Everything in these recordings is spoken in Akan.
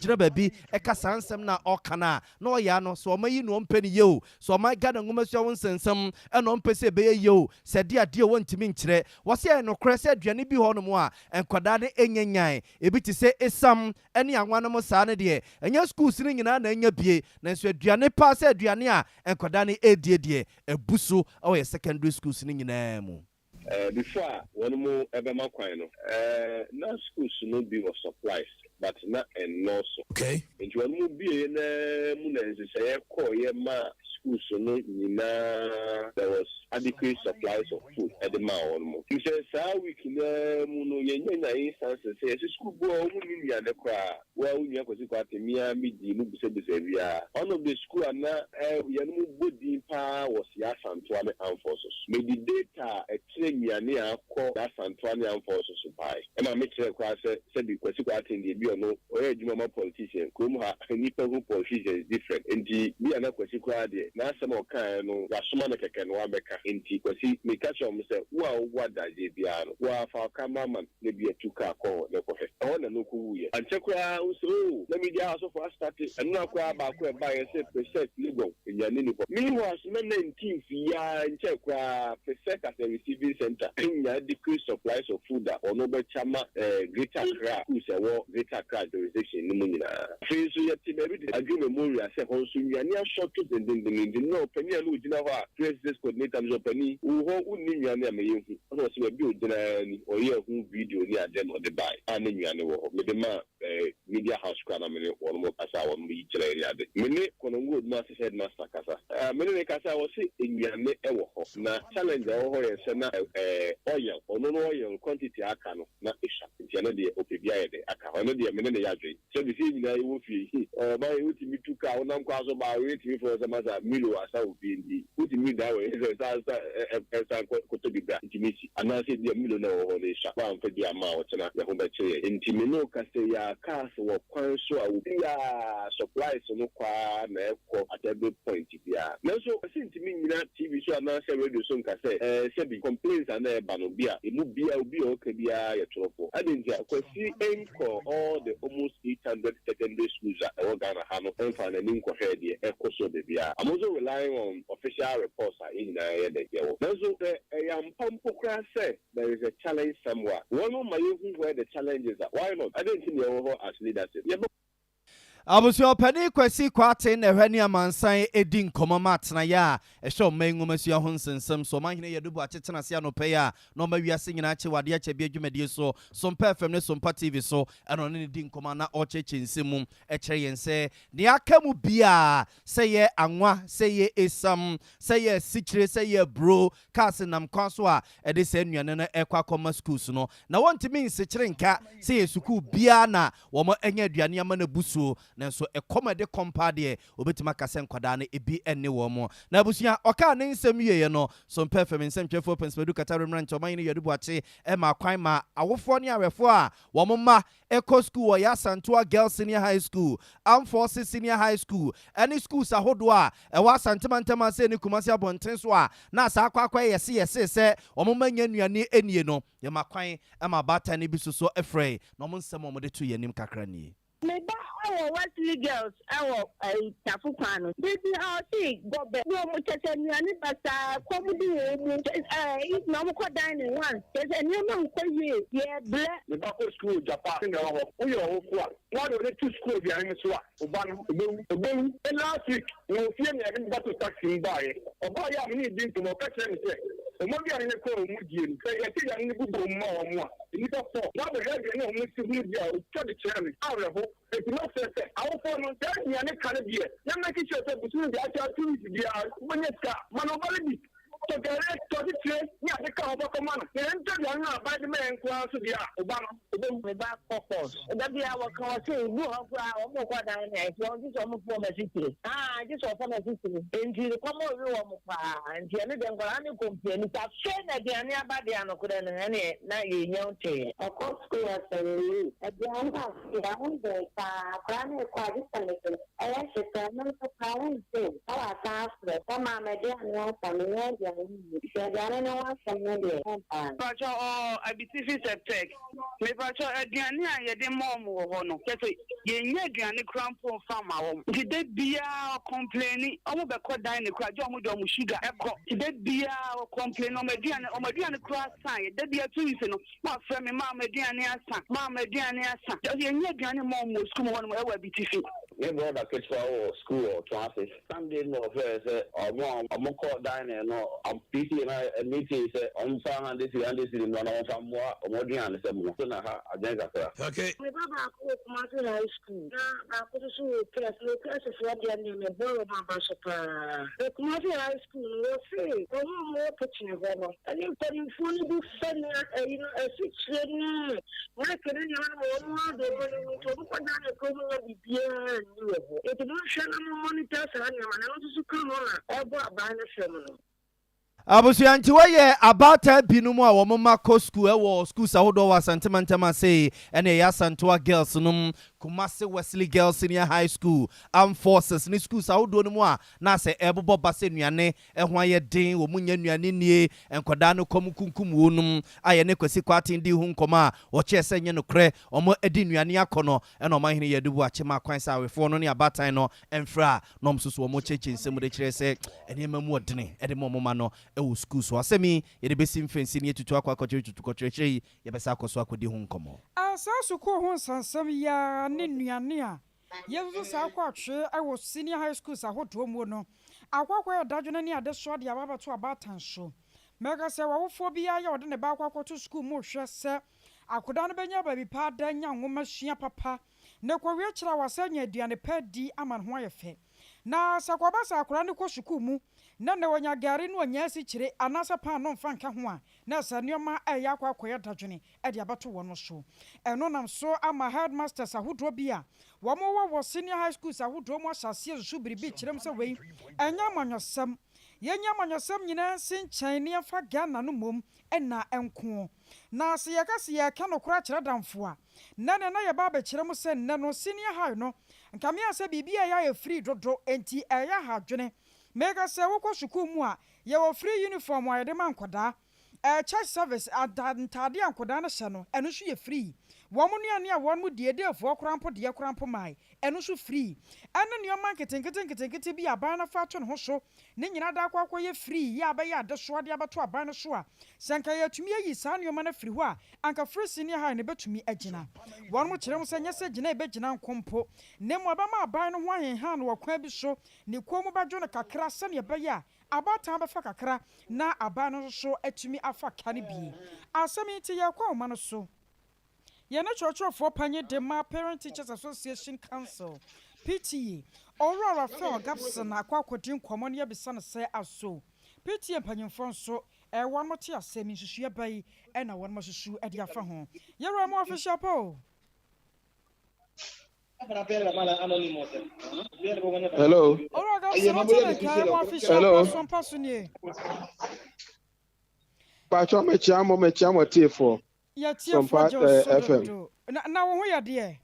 gyina baabi ɛka sansɛm na ɔkana na ɔya no so ɔmayi no ɔmpɛ ni yeo so ɔma ga na ngoma so wɔn nsensɛm ɛna ɔmpɛ sɛ ɛbɛyɛ yeo sɛ de ade wɔntimi nkyerɛ wɔsɛ ɛyɛ no korɛ sɛ aduane bi hɔ no mu a nkwadaa ne enyanyan ebi te sɛ esam ɛne anwa no mo saa ne deɛ ɛnya schools ne nyinaa na enya bie na nso aduane pa sɛ aduane a nkwadaa ne edie ebuso ɔyɛ secondary schools ne nyinaa mu. Before one more ever no now schools no be of supplies but not and also okay and one more be in say call ma schools no there was adequate supplies of food at the mouth. He says how we can instances say school boy the cry well we have to me one of the school and now was Yasantuane Armed Forces. Maybe data a call that Santuane Armed Forces to buy. And I make sure I said because you got in the no or Juma politician, Kumha, and politician is different. And the we are not quasi now some of kind of Rasumana can wabeka in Tikosi, make catch on myself. Wow, what does it be? Wow, for cameraman, maybe a 2-car call. I want to know who we are. And check so let me just also started and now back where by a set legal in your name. Meanwhile, 19th year in check percent at the receiving center in the decreased supplies of food or no chama greater crack who's a war greater characterization in Munina. Free so yet I do memorial say also you are near short to the no penny and Ujinawa president coordinator Penny who need your name also a build or who video near them on the buy and then you are with the man media house crown or more as I want me minute Konongo master headmaster Casa. Many Casa was in your na challenge the sena oil or no oil quantity akano na isha nti na de opebia de aka ono de mene na yadwe so bi fi nyina wo fi ba utimi tuka onam kwa so ba wetimi for some maza milo asa obi ndi utimi da we esa ko to bibia ntimi si ana se de milo na wo na isha ba mfa di ama o tena ya ho ba che ntimi no ka se ya cars wo kwan so a obi ya supplies no kwa na ekọ at every point bia na so ntimi nyina TV so ana radio so nka say be complaints and banobia emu bia obi o ka bia ye trofo adenja kwasi enko all the almost 800 secondary schools that we Ghana ha no enfa na nim ko hwe de ekoso de bia I'm also relying on official reports in na ye de yewo so yam pampo kra say there is a challenge somewhere one of my where the challenges are why not I don't think you as leadership Abusua pani kwasi kwate na hwani amansan edi nkomoma atena ya ehwe omengomasuya ho nsensem so manhene yedubu achetena se anope ya no ma wiase nyina ache wade ache bi adwumadie so Sompa FM ne Sompa TV so eno ne di nkoma na ocheche nsemu ekere yense ne akamu bia seye anwa seye esam seye sikire seye bro kase nam kwaso a ede se nuane no ekwa koma schools no na wontimi nsekire nka seye suku bia na wo mo enya aduane ama na busuo nanso ekomede compade obetima kase nkwada na ebi enne wo mo na abusia oka ne nsem yeye no Sompa FM nsem twefo penspedu katare mrancho man ne yedu ache e ma kwan ma awofo ne awefo a wo ma eco school or Yasantua Girls Senior High School Armed Forces Senior High School any schools ahodo a ewa santama se ni Kumasi abonten so a na sa akwa yese se omo manya nuane enie no ye ma kwan e ma bata ne bisuso efrey no mo nsem omo de to yenim kakra ni Meba Wesley girls Tafukwano. Baby, I'll see Bob. No more nuane basa komudi if no more dining one. There's a new man for you. Yeah, black. The Bako school Japan no we are one of the two schools behind us one last week no fear me having got to taxi by oba ya me need to no catch me say o mo bia ne ko mu die say ya ti ya ne bu bo mo ni to for na be ready no mo si bu dia o twa de chere me areho it no say I will for no tell me ane kan bia na make sure say busu dia cha tu dia bonyeska manobali to get to the train ya de ka oba komano ne nto dia na ba de men kwa so dia oba no me ba focus da bia wa kan say bu ho kwa o mo kwa dan na e so just o mo for mesiti just o for mesiti enti ko mo wi o mo pa enti ene de ngora ne complain ta she na dia ne aba dia no ko de ne na ye nyonte of course ko ya say e dia na ya un de ta kwani kwa di sale aya se ta no ko pa un se ta ta ma me dia no ta me dia Pacho abitifi septek. Me pacho aduane a ye de mom wo ho no. Kese ye nya aduane krampo fama wo. Ti de bia complain omo be ko dan ne kra je omo de omo sugar eko. Ti de bia complain omo aduane kra san ye de bia tu ise no. Ma fra me ma aduane asa. Ma aduane asa. Ye nya aduane mom wo school mo no e wa abitifi. Me brother kids for school or classes. Sunday no first I'm call dine no I'm PT na meeting say on fan this no na from more than some so na ha agenda ka. Okay. Me baba ko kuma to high school. Na ko so class for the name me borrow ma ba so pa. E kuma to high school no say o mo kitchen go. Ani tani phone bu fan you know a switch na. Wa ke ni na mo do to ko na ko mo bibia. It don't show no monitor sa na na so come on. Ebo aban na hwem no. Abusuanti waye abata binumu a womma ko school e school sawodo wa santimantama say ene ya santoa girls num Kumasi Wesley Girls Senior High School Armed Forces ni school sawodo num a na se ebobo base nuane ehwa ye den wo munya nuane nie enkoda no komkunkum wonum aye ne kwasi kwatin di hu nkoma wo che se nye no kre omo edi nuane akono ena omahene ye dubu achema kwan sa wefo no ne abatan no emfra nom susu omo cheche nsemu de kire se ene mamu odene ede momoma no ewo school so asemi ye de besim fensi ne tutu akwa kotre ye besa akoso akodi hu nkomo asa suko hu sansam ya ne nuane a yezo sa akwa atwe ewo senior high school sa hodo mu no akwakwa ya dadwene ne ade so de ababa to abatan so mega se wofo bia ya ode ne ba akwakwa to school mu hwe se akoda no benya ba bi pa da nya nwoma hia papa ne kwawe kira wasanya aduane pa di aman ho ayefe na sakwaba sa akora ne ko school mu na ne wonya gari no nya si kire anasa pa no mfa nka ho a na sa nioma eya akwakoya dadwene e de abato wono so eno nam so ama headmasters ahodo bia wo mo wo senior high school ahodo mo asase su biribi kirem se wei enya manyosam yenya manyosam nyina sinchen ne afa Ghana no mom ena enko na se yakase ya ka no kora kire damfo a na ye ba ba kirem se ne no senior high no nka me ase bibia ya free dodo enti eya hadwene mega se woko shuku mu a ye wo free uniform wa de mankoda church service adantade ankoda na hye no eno so ye free wo mu nuane a won mu die defo krampo de krampo mai eno so free eno nioma nketenkete bi aban na fa to ne ho so ne nyina da akwa ye free ya ba ya de so de abato aban no so a sanka ya tumi yi sa nioma na free ho a anka free senior high ne betumi agina won mu kire mu sanya se gina e begina nkompo ne mo ba ma aban no ho ahenhan no kwa bi so ne komu badwo ne kakra se ne ba ya abata ba fa kakra na aban no so atumi afa kane bi asemi ti ya kwa ma no so ye na churchofo panye de ma Parent Teachers Association Council PTA Aurora Phil Gabson akwakodin komo ne bisa ne se aso PTA panyimfo so won mo ti asemi hwehwe bai e na won mo hwehwe e de afa ho ye ra mo official po Hello. Hello. Sompa sunye. Pacho mechiamo tifo. Ya tifo FM. Na wo ho ya de.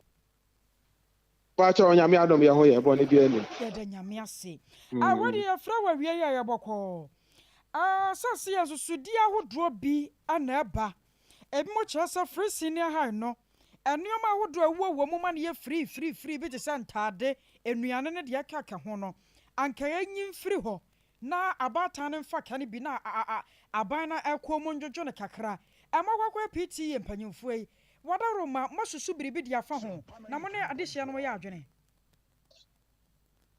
Pacho nyame adom ye ho ye boni bi ani. Ya de nyame ase. Wadi ya fra wa wie ya boko. Sase ya susudi ahodro bi ana eba. Ebi mo chese free senior high no. Enuoma ahodo awuo mu ma ne ye free bi je santade enuane ne de akaka ho no anka yanyim free ho na abata ne mfa kane bi na aban na ekwo mu njojo ne kakra emagwakwa PT empanyimfo yi wadaro ma mosusu biribi de afa ho na mo ne adehia no ya adwene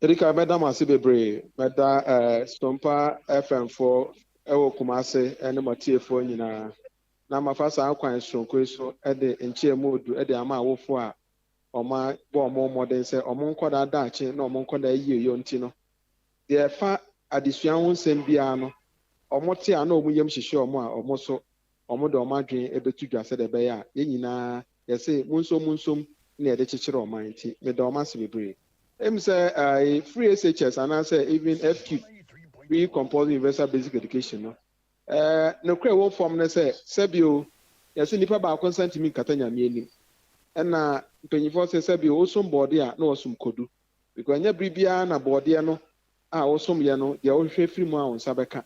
Erika madam asibebre meda Sompa FM4 ewo Kumase ene matiefo nyina na mafasa akwan sonko so ede enchiemu odu ede ama awofo a oma bo omo modern se omo nkoda daache na omo nkoda yiyo nti no de fa adesua ho nsem bia no omo te a na omo yem hihye omo a omo so omo de omo adwen ebetu dwase de be ya ye nyina yese munsom na ede chichire omo nti me de omo asibebre em say free SHS and say even FQ free compulsory universal basic education no no kre wo form na say sebio yesi nipa ba consent mi katanya mieni na mpanyifo say sebio osum body a na osum kodu because nya bribia na body no a osum ye no ye wo hwe free mu a onsa beka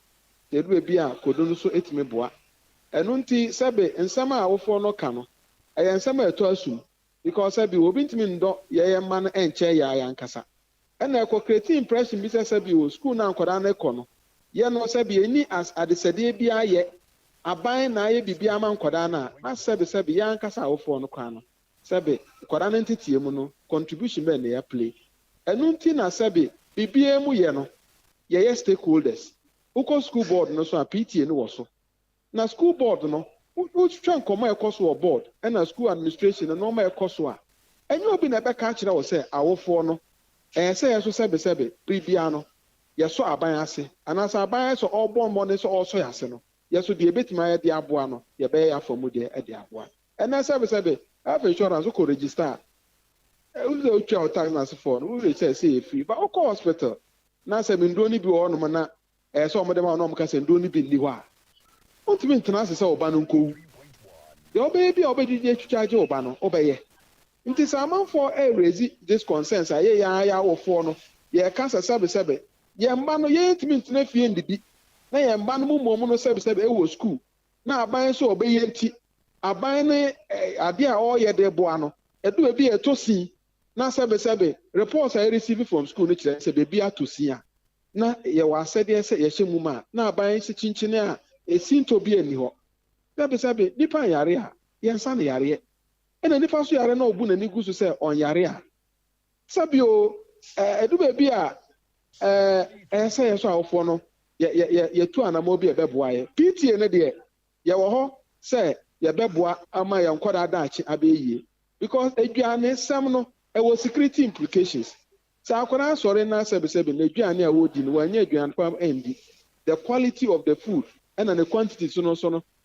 yɛdu ebi a kodo no so etimi boa ɛno nti sɛbe nsɛm a awofoɔ no ka no ɛyɛ nsɛm a ɛtɔ asum because sɛbe obi ntimi ndɔ yɛyɛ mma no ɛnkyɛ yɛ ayankasa ɛna ɛkɔ create impression bi sɛ sɛbe o school na nkɔdaa no ɛkɔ no yɛ no sɛbe ɛni as adesɛdeɛ bi ayɛ aban na ayɛ bibi ama nkɔdaa no a na sɛbe yɛ ankasa awofoɔ no kwan no sɛbe nkɔdaa no ntetie mu no contribution bɛɛ na yɛ play ɛno nti na sɛbe bibia mu yɛ no yɛyɛ stakeholders wokɔ school board no so a PTA no wɔ so na school board no wotwitwa nkɔmmɔ a ɛkɔ so wɔ board ɛna school administration no nɔɔma ɛkɔ so a ɛnyɛ obi na ɛbɛka akyerɛ wɔ sɛ awofoɔ no ɛyɛ sɛ yɛ so sɛbe biribia no yɛsɔ aban ase anaasɛ aban sɛ ɔbɔ mmɔden sɛ ɔsɔ yɛ ase no yɛso deɛ ɛbɛtumi ayɛ de aboa no yɛbɛyɛ afa mu deɛ ɛde aboa ɛnɛ sɛbe health insurance wokɔ register a wosɛ wotwa wo tax nasefoɔ no wowere sɛ ɛsɛ yɛ free but wokɔ hospital na sɛ nduro no bi wɔ hɔnom na ɛyɛ sɛ ɔmode ma no ɔmka sɛ nduro no bi nni hɔ a wontumi ntena ase sɛ ɔba no nkɔwu deɛ wobɛyɛ bi a wobɛdidi atwitwa agye ɔba no wobɛyɛ nti sɛ amanfoɔ ɛrezi this concerns a yɛyɛ awofoɔ no yɛka sɛ sɛbe yɛn mba no yɛntumi ntena fie ndidi na yɛn mba no mu mmom no sɛbe ɛwɔ school na aban sɛ ɔbɛyɛ nti aban no adeɛ a ɔyɛ de boa no ɛdu ebi ɛtɔ sin na sɛbe reports a receive from school no kyerɛ sɛ beebi ato sin a na yɛwɔ asɛdeɛ sɛ yɛhyɛ mu ma na aban si kyinkyin a esi ntɔ bi ani hɔ sɛbe nipa yare a yɛnsa no yareɛ ɛna nipa so yare na ɔbu n'ani gu so sɛ ɔnyare a sɛbe o ɛdu beebi a ɛyɛ sɛ yɛsɔ awofoɔ no yɛtu anamɔ bi ɛbɛboa yɛ PTA no deɛ yɛwɔ hɔ sɛ yɛbɛboa ama yɛn nkɔda adaakye abɛyie because aduane sɛm no ɛwɔ security implications sɛ akɔda asɔre na sɛbe na aduane a wɔdi no wɔanyɛ aduane pam ɛndi the quality of the food ɛna the quantity so no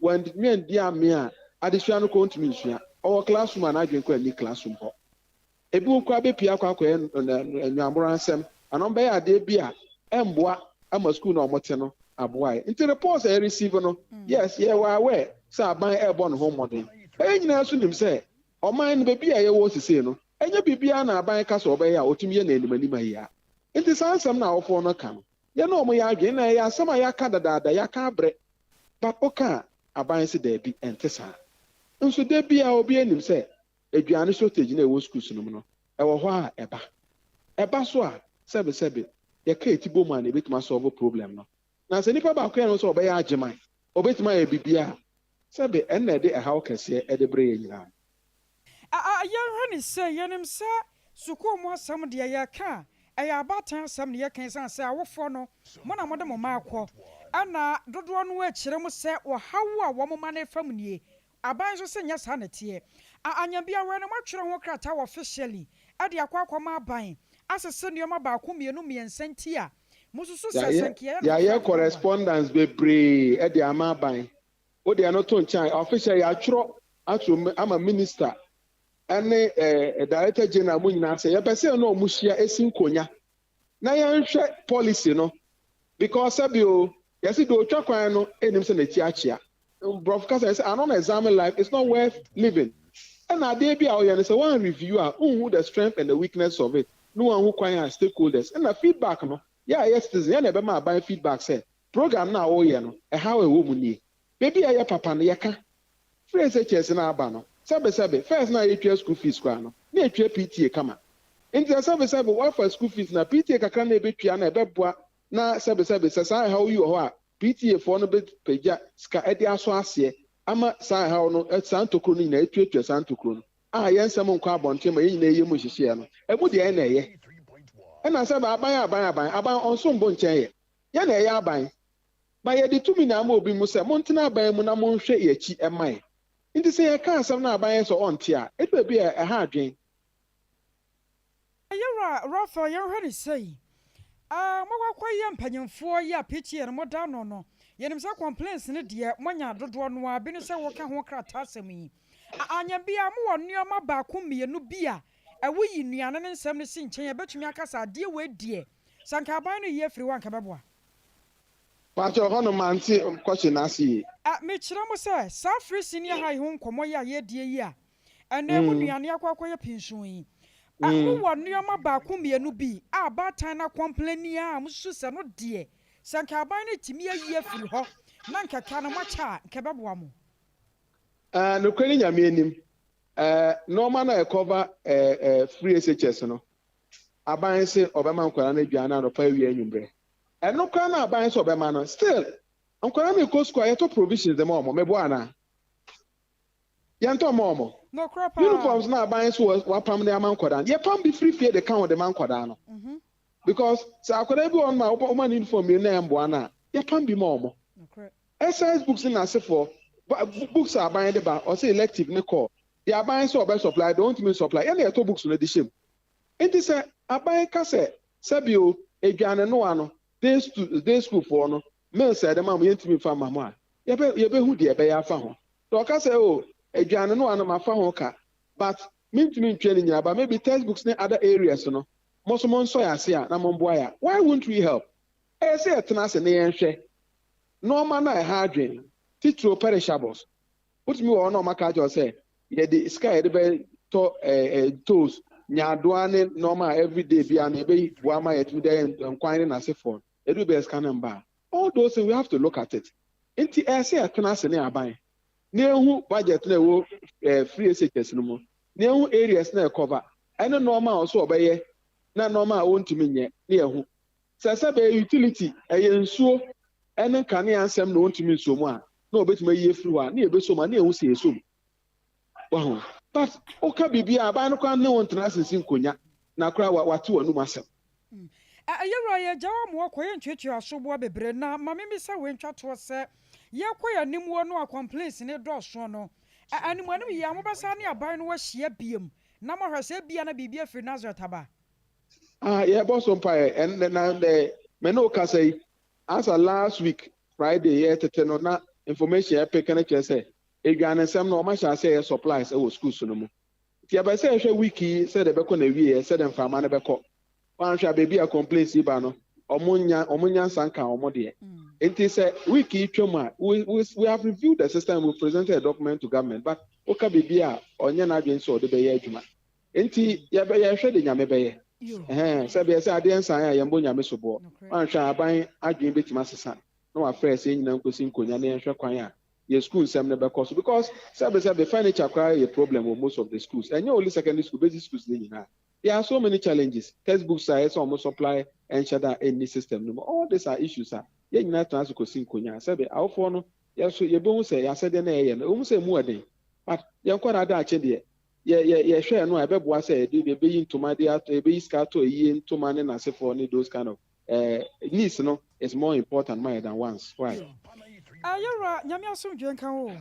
wɔntumi andi ame a adesua no kɔntumi nsua ɔwɔ classroom a n'adwene kɔ ani classroom hɔ ebi nkɔ abɛpia akɔ akɔyɛ nnuamoro ansɛm anam bɛyɛ adeɛ bi a ɛmboa ama school na ɔmote no aboa yɛ nti reports a receive no yes yɛwɔ aware sɛ aban ɛbɔ ne ho mmɔden ɛyɛ nyinaa so nim sɛ ɔman no baabi a yɛwɔ sisei no ɛnyɛ biribiara na aban ka sɛ ɔbɛyɛ a ɔtumi yɛ n'animanim ayi a nti saa nsɛm na awofoɔ no ka no yɛne ɔmo yɛ adwene na ɛyɛ asɛm a yɛaka dadaada yɛaka abrɛ but woka a aban sɛ daabi ɛnte saa nso da bi a obi anim sɛ aduane shortage na ɛwɔ schools no mu no ɛwɔ hɔ a ɛba so a sɛbe yɛka eti bom a na ebetumi asɔlve problem no na sɛ nipa baako yɛ no sɛ ɔbɛyɛ agyeman obetumi ayɛ bibia sɛbe ɛnna ɛde ɛhaw kɛseɛ ɛde bere yɛ nyinaa yɛhwɛ ne sɛ yɛnim sɛ sukuu mu asɛm deɛ yɛka ɛyɛ abatan asɛm ne yɛka san sɛ awofoɔ no mo na mode mo ma akɔ ɛna dodoɔ no akyerɛ mu sɛ ɔhaw a wɔn ma no fam nie aban nso sɛ nyɛ saa ne teɛ anya biara no matwerɛ ho krataa wɔ officially ɛde akɔ akɔma aban asese nneɛma baako mmiɛnsa nti a mususu sɛ sɛnkeɛ yɛayɛ correspondence bebree ɛde ama aban wode ɛno to nkyɛn official yɛatwerɛ ato ama minister ɛne director general mu nyinaa sɛ yɛpɛ sɛ na ɔmo hyia esi nkonya na yɛnhwɛ policy no because sɛbi o yɛsi de otwa kwan no enim sɛ n'akyi akyea brɔf kasa yɛsɛ anon examine life it's not worth living ɛna adeɛ bi a ɔyɛ no sɛ one review a unhu the strength and the weakness of it no one who kwan as stakeholders ɛna feedback no yɛ citizen yɛ na ɛbɛma aban feedback sɛ program na ɔyɛ no ɛha ɛwɔ mu nie beebi a yɛ papa no yɛka phrase kyerɛsɛ na aba no sɛbe first na yɛtwa school fees kwa no na yɛtwa PTA kama nti sɛbe wafa school fees na PTA kakra na ɛbɛtwa na ɛbɛboa na sɛbe sɛ saa ɛhaw yi wɔ hɔ a PTA foɔ no bɛpagya sika ɛde aso aseɛ ama saa ɛhaw no saa ntokuro no nyinaa ɛtuatua saa ntokuro no a yɛn nsɛm nkɔ abɔnten ma yɛn nyinaa yɛ mu hyehyɛ no ɛmu deɛ ɛna ɛyɛ ɛna sɛbe aban ɔnso mbɔ nkyɛn yɛ na ɛyɛ aban ba yɛde tumi na ama obi mu sɛ montena aban mu na monhwɛ yɛkyi ɛma yɛ nti sɛ yɛka asɛm na aban yɛ sɛ ɔnte a ɛdu bi a ɛha adwen Rafa yɛhwɛ ne sɛi mɔkɔkɔ yɛ mpanyimfoɔ yi a PTA no moda no yɛnim sɛ complaints ne deɛ moanya dodoɔ no a bi no sɛ wɔka ho krataa asɛm yi anya bia mowɔ nneɛma baako mmienu bi a ɛwo yi nnuane ne nsɛm no si nkyɛn yɛbɛtumi akasa adeɛ wɔ adie sanka aban no yɛ firi wa nka bɛboa Pacho hono manti kɔkye n'ase. Mekyerɛ mo sɛ saa free senior high ho nkɔmɔ yi a yɛdie yi a ɛnɛ mu nnuane akɔkɔ yɛ pension yi mo wɔ nneɛma baako mmienu bi a baatan na complain a mo so sɛ no deɛ sanka aban no timi ayi afiri ho na nkaka no macha nkebeboa mo no kwani nyame anim normal na cover free SHS no aban se obema nkwara na aduana no pa wi anyumbre no kwa na aban se obema no still nkwara na ko school yeto provisions dem omo mebo ana yanto omo no crop uniforms na aban se wapam na aman kwara ye pam be free the count the man kwara no because sa akwara bi on ma o uniform na embo ana ye pam bi mo exercise books na se for books are buying the bar or say elective ne call they are buying so best supply don't mean supply any to books no the shame enti say aban ka say sabio eduane no ano day school for no men say dem am yentimi fa mamo a ye be hu de be ya fa ho so ka say oh eduane no ano ma fa ho ka but mintimi ntwe ni nyaba maybe textbooks ne other areas no moso monso ya se a na momboa ya why won't we help say etena se ne yenhwe normal na ha adwen titro perishables put me on maka jo say ye the sky the be to toes nyadoane normal everyday bia na be buama ye to dey enquiring as for e do be scan number all those things we have to look at it enti say atena se ne aban na ehu budget na wo free SHS no mo na ehu areas na cover eno normal so obeye na normal wontumi nye na ehu sese be utility nsuo ene kane ansem na wontumi nsuo mu a na obetuma yie free wa na ebe so ma na ehu se eso wow but oka bibia aban no kan ne wontena sensin konya na kra wate wanu masem ayero ye jawa mo koye ntwetwe asobo bebre na mame mi sa we ntwato se ye koye nimwo no a complaints ne do so no animu anu ye amobasa ne aban no wa hia biem na mo hwese bia na bibia firi Nazareth aba yeah boss Sompa and the meno ka say as last week Friday yeah tete no na information e can say eduane nsem no ma sha say supplies e wo schools no mu ti aba say hwe wiki say de beko na wie say dem fama na beko wan hwa baby a complaints ba no omunya sanka omode enti say wiki twema we have reviewed the system, we presented a document to government but oka baby a onye na adwen so de be ye adwuma enti ye hwe de nyame be ye say be say ade nsan ya yembo nyame sobo wan hwa aban adwen betima sesa no wa fresh nyina nkosi nkonya na hwe kwan a your school some never cost because the furniture acquire a problem with most of the schools and only secondary school basic schools there are so many challenges textbooks are almost supply and share any system all these are issues you not to konya sabe awfo no yes you bon say ya said na ye no say mu ade but you kwara da ache de ye hwe no ebeboa say dey be yin tomade ato be iskato yin tomane na se for those kind of needs no is more important than once why ayora nyame asomdwe nka wo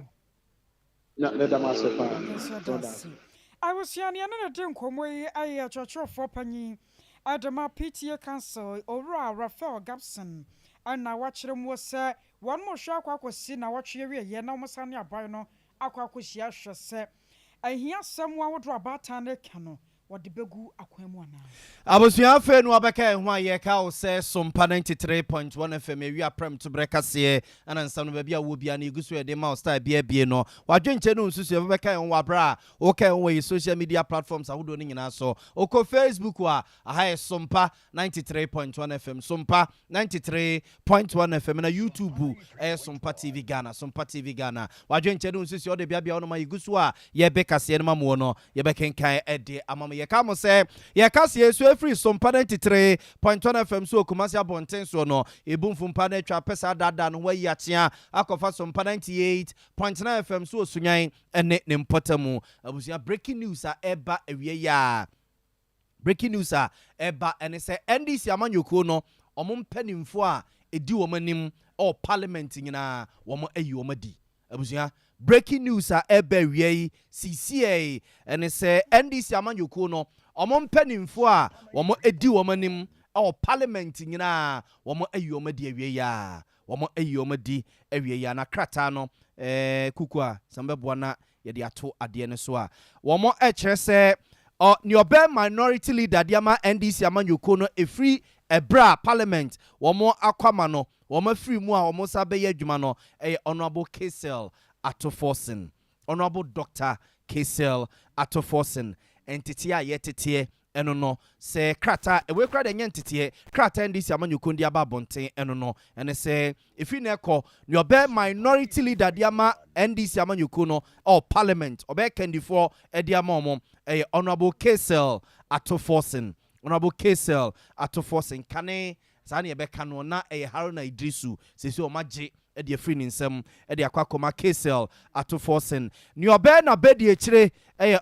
na da masepa I was yani na de nkomo yi aye chochofo panyi Adama PTA Council Ora Raphael Gabson ana wachire mu se won mo hwa akwakosi na wachwe wi ye na mo sane aban no akwakosi ahwe se ahia sam awodo abata na ka no wode begu akwan mu ana abosua fe no abeka ho aye ka wo se Sompa 93.1 FM wi aprem to breka se ana nsam no ba bia wo bia na igusu e de ma star bia no wadwenche no nsusu e beka ho wabra wo ka ho we social media platforms ahodo ni nyina so oko Facebook wa aha Sompa 93.1 FM Sompa 93.1 FM na YouTube Sompa TV Ghana Sompa TV Ghana wadwenche no nsusu o de bia no ma igusu a ye beka se no ma mo no ye bekenkan e de amama ye ka mo se ye ka se so free Sompa 93.1 FM so Kumasi abonten so no ebumfu mpa na twa pesa dada no wayi atia akofa Sompa 98.9 FM so sunyan ene ne mpotamu abusia breaking news a eba ewie ya breaking news a eba ene se NDC amanyoko no omumpanimfo a edi womanim o parliament nyina womo ayi womadi abusia breaking news a eba ewie CCA ene se NDC amanyoko no omumpanimfo a womo edi womanim o parliament nyina womo ayi womadi awie ya womo ayi womadi awie ya na krata no kukua sambeboa na yede ato ade ne so a womo ekire se niobe minority leader diama NDC amanyoko no efri ebra parliament womo akwama no womo free mu a womo sabe ye adwuma no honorable Kesel Atoforsen honorable Dr. Kesel Atoforsen entity a yetete eno no se krata ewe kra de nyentete krata ndc amanyuko ndi aba bonten eno no ene se efi na ekọ ni obe minority leader diama ndc amanyuko no or parliament obe kendifo ediama omo honorable Kesel Atoforsen honorable Kesel Atoforsen kane sani ebeka no na Haruna Idrisu sesi o magye e free ninsem e de akwakoma Kesel Atoforsen ni obe na bedi ekire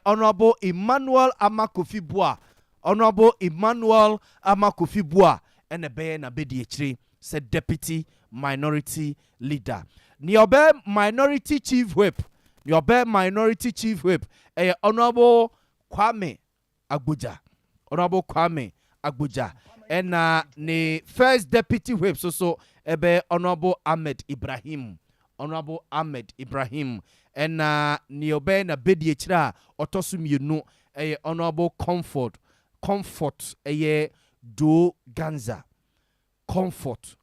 honorable Emmanuel Amakofibua honorable Emmanuel Amakofibua ene be na bedi ekire se deputy minority leader ni obe minority chief whip ni obe minority chief whip honorable Kwame Agboja honorable Kwame Agboja and the first deputy whip so ebe honorable Ahmed Ibrahim honorable Ahmed Ibrahim and ni obe na bedi echira otosu mienu honorable comfort do Ganza comfort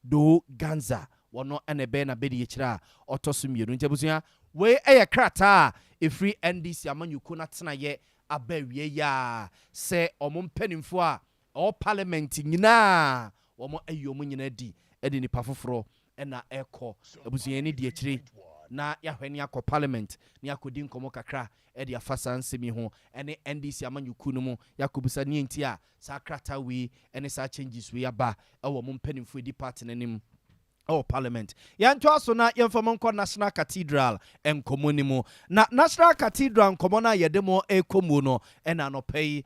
do Ganza wono ebe na bedi echira otosu mienu ntebusia we krata efri NDC amanyuko na tena ye abawie ya se omumpenimfo a all parliament nyina womo ayomu nyina di edi ni pafoforo na eko abusuye ni di akire na yahwani akọ parliament ni akodi nkomo kakra edi afasa nsemi ho ene NDC amanyuku no mu yakobusa ni enti a sakrata wi ene sa changes wi aba ewo mumpenimfo di party nanim parliament yanto aso na yemfamo nko national cathedral enkomunimu na national cathedral nkomona yedemo ekomu no ena no pay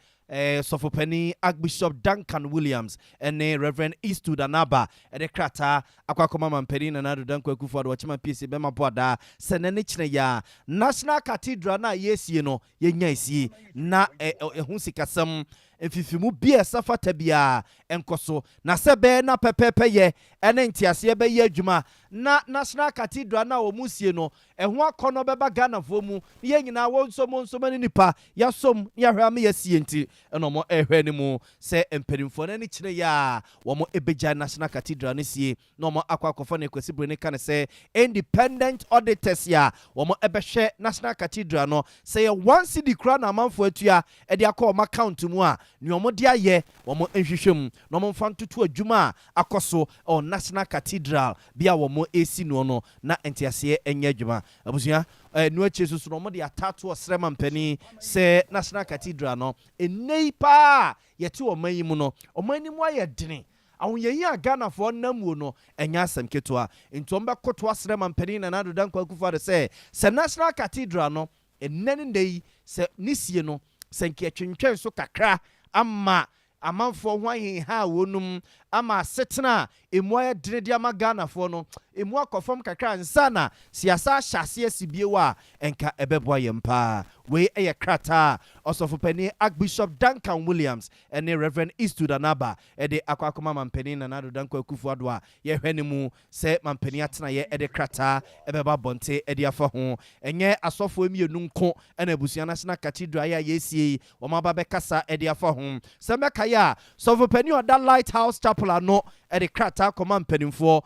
Sofopeni Archbishop Duncan Williams and Reverend Eastwood Anaba de krata akwakoma mampeni na nadu danko ekufu ado wachima PC bema boda senene chine ya National Cathedral na yesie no yenya isi na ehun sikasam efifimu bia safata bia enkoso na sebe na pepepe ye ene ntiase be ye adwuma na National Cathedral na omusie no ehun akono beba Ghana fomu ye nyina wonso mani nipa yasom ya hwame yasie nti eno mo ehwe ni mu se emperimfo na ni kire ya wo mo ebeja National Cathedral ne sie no mo akwakofa na kwasibure ne kan se independent auditors ya wo mo ebehwe National Cathedral no se ye one city kra na amanfo atua e de akọ account mu a ni omo de aye wo mo enhwehwem no mo mfa ntoto adwuma akoso o National Cathedral bia wo mo esi no na entiase enye adwuma abusua no achesu so no mo de atato osrema mpani se National Cathedral no enei pa yete o mayimu no o manimu ayedene awon yeyi agana fo namuo no enya asem ketoa ntombe koto asrema mpani na nado dan kwakufa de se National Cathedral no enene nei se nisie no se nke twentwen so kakra ama amanfo hwan ha wonum ama setena emuaya dredi ama Ghana fo no emu akofom kakra nsana siasa hyase asibie wa enka ebeboa yempa we krata osofopani Archbishop Duncan Williams and Reverend Eastwood Anaba ede akwakoma mampeni na nado danko akufu adwa ye hwene mu se mampeni atena ye ede krata ebeba bonte ede afa ho enye asofo emienu nko na abusia National Cathedral ya yesie wo maba bekasa ede afa ho se meka ya sofopani oda Lighthouse Chapel ano ede krata koma mpenimfo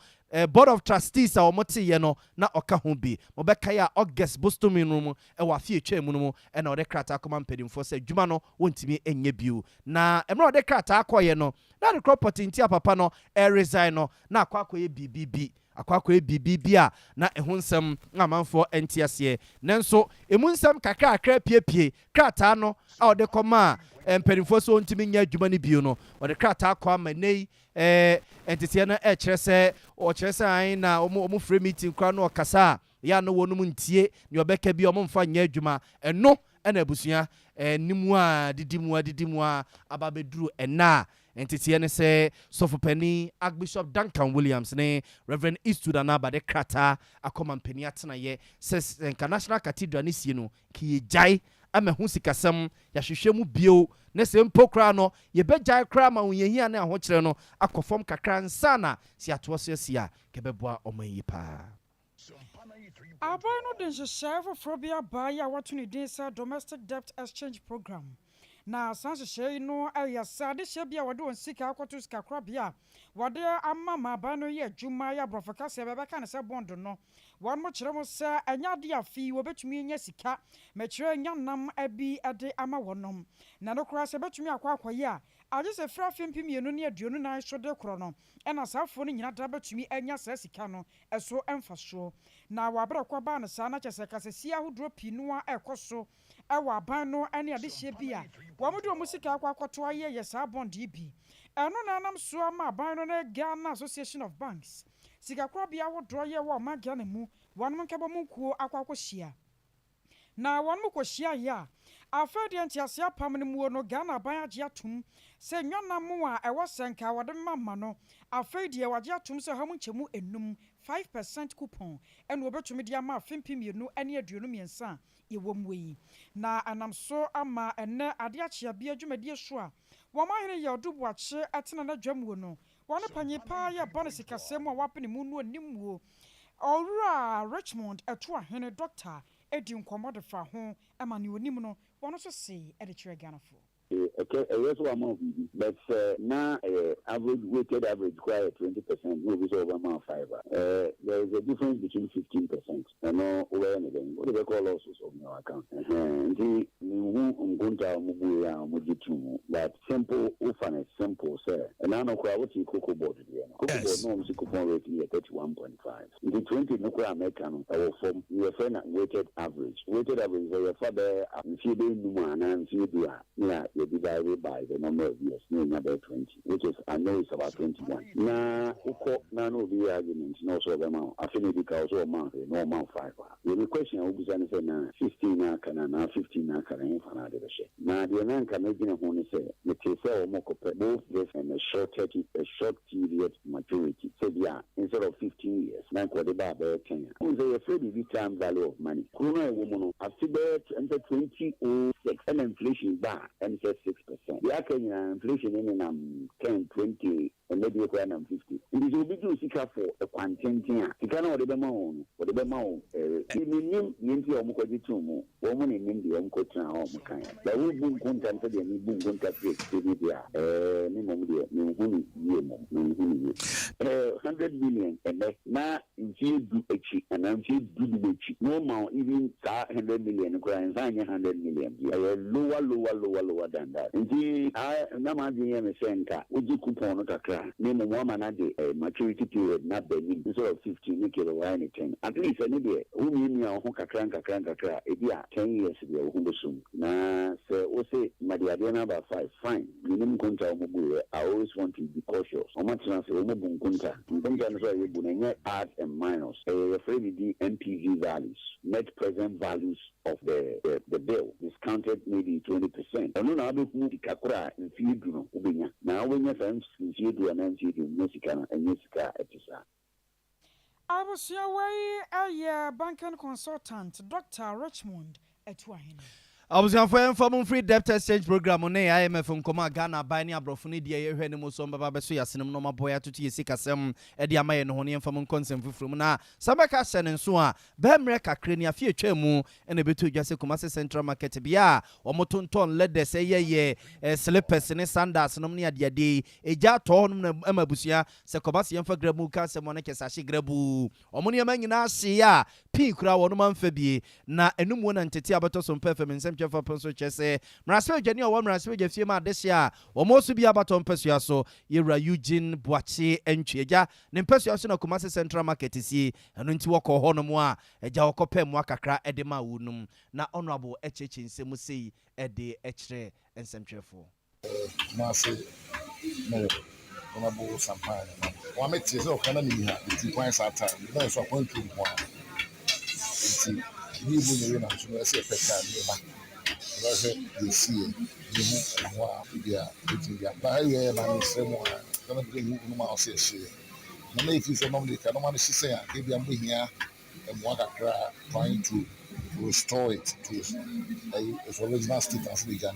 Board of Trustees a omote ye no na oka ho bi mobeka ya August Boston room e wa fie twam no e na ode krata akoma mpedimfo se dwuma no wontimi enye biu na emre ode krata akoye no na the property ntia papa no resign no na akwakoye BBB a na ehunsem amanfo entiase nanso emunsem kakra piepie krata no a ode koma mpedimfo so wontimi nya dwuma ni biu no ode krata akwa manei entity na kyerese o kyerese an na omo free meeting kwa no kasa ya no wonum ntie ni obeka bi omo mfa nya adwuma eno na abusua nimu a didimu a ababeduru ena entity ne se Sofopani Archbishop Duncan Williams ne Reverend Eastwood Anaba de krata akoma mpani atena ye se National Cathedral ne sie no ki jai amehu sikasam ya hwehwemu bio ne se mpokra no ye begya kra ma wonyehia na ahokyere no akofom kakra nsana si atoso asia kebeboa omanyi pa Abai no den hyehyɛ foforɔ bi aba ya wato ne din sɛ domestic debt exchange program na sanhyehyɛ no ɛyɛ sade hyɛ bia wɔde wɔn sika akɔto sika korabea wɔde ama maaban no yɛ adwuma yɛ aborɔfo kasa bɛbɛka ne sɛ bɔndo no wɔn mo kyerɛ mo sɛ ɛnyɛ ade afi wɔbɛtumi anya sika mɛkyerɛ nya nam abi de ama wɔnom na no koraa sɛ bɛtumi akɔyɛ a agye sɛ fra fimpi mienu ne aduonu nan so de korɔ no ɛna saafoɔ no nyina da bɛtumi anya saa sika no ɛso ɛmfa soɔ na wɔabrɛ kɔ baa no saa na kyɛ sɛ kasɛsi ahodoɔ pii no a ɛkɔ so ɛwɔ aban no ne adehyɛ bi a wɔn de wɔn sika akɔto ayɛ saa bond yi bi ɛno na anam so ama aban no ne Ghana Association of Banks sika korabea ahodoɔ yɛ wɔ ɔman Ghana mu wɔn nkɛbɔ mu nkuo akɔhyia na wɔn mo kɔhyia yɛ a afɛdeɛ ntiase apam no mu no Ghana aban agye atom sɛ nwanam a ɛwɔ sɛnka wɔde mama no afɛdeɛ wɔagye atom sɛ ha mu nkyɛmu enum 5% coupon ɛna wɔbɛtumi de ama afempi mienu ne aduonu mmiɛnsa yɛwɔ mu yi na anam so ama ɛnɛ ade akyea bi adwumadie so a wɔn ahene yɛ ɔdubuakye ɛtena na dwamuo no wɔn panyi paa yɛ bɔ ne sikasɛm a wapene mu no animuo ɔwura Richmond ɛto ahene Dr. edi nkɔmmɔ de fa ho ɛma ne onim no wɔn nso se ɛde kyerɛ Ghanafo. Okay, yes, one more, but now average weighted average quite 20%. No, we say over 5. There is a difference between 15%. I know where anything. What do they call losses of your account? The that simple, often simple, sir. And I know what you cocoa board. Cocoa board norms coupon rating at 31.5. The 20 no American or from your friend weighted average. Weighted average is your father. If you do one and you do you divided by the number of years, no number 20, which is I know it's about 21. Now, no be arguments, no so amount. Affinity because so amount, no amount 5. The question will be saying 15 can 15 can now the man can make a home say the case both this and a short period maturity. So yeah, instead of 15 years, now what about 10 years? Who's a free time value of money? Kuna woman after under 2006 and inflation bar and 6%. The Kenyan inflation in 10, 20, and maybe 50. It is a big sicker for a quantitia. You cannot order them on, or the Bemon, Yinti or Mukaditumu, woman in India, Mukota or Mukaya. The woman content the boom contact media, Nimudia, Nihuni, 100 million, and that's not in do a cheap, and I'm cheap, do cheap. No more, even 100 million, crying 100 million. Lower than that. Indeed, I am Senka, Uji coupon kakra, name one man at the maturity period, not the instead of 15 nickel or anything. At least any day, who mean your Honkakranka, a 10 years ago, Humbusum. Nah, sir, we say, Madiadena by 5, fine. Minimum Kunta Mubu, I always want to be cautious. How much transfer Mubun Kunta? You add and minus. Afraid the NPV values, net present values of the bill, discounted maybe 20%. And no, I don't move the Kakura and feed you. Now, when your friends you do an empty Mexican and Mexica at this. I was your way a banking consultant, Dr. Richmond at Wine. I was your friend free debt exchange program on IMF from Koma Ghana by Nia Brofuni, dear Henry Musomba Babasu, Cinema Boya to Sikasem, Edia May and Honian from Consent from now. Samaka Sen and Sua, Bamreka Crania, few chemu, and a bit to just Kumasi Central Market Bia, or Motunton, let the say ye, slippers and sandals, nomnia dia day, a jar torn Emma Busia, Sakobasian for Grabuka, Samonica Sashi Grabu, or Monia Manina, P. Crow or Man Fabi, na enum and Tetiabatos on performance. For Ponso Chese, Maraspe Jenny or Maraspe Jeffima this year, or most to be about on Persuaso, Ira Eugene Boachi and Cheja, Nempersuason of Kumasi Central Market is he, and into walk or Honomoa, a Jacope Mwakakra Edema Unum, na honorable HH in Semusi, Ede H and Semtrefo. Marcy, no, honorable Sompa. One makes you so cannon in here, 2 points at time, you know, so one to one. You will not see a pet. You see, you wow, yeah, but I am same one. Don't bring you no say shit. No, if you say normally, I don't want to say, maybe I'm here and want to trying to restore it to its original state as we can.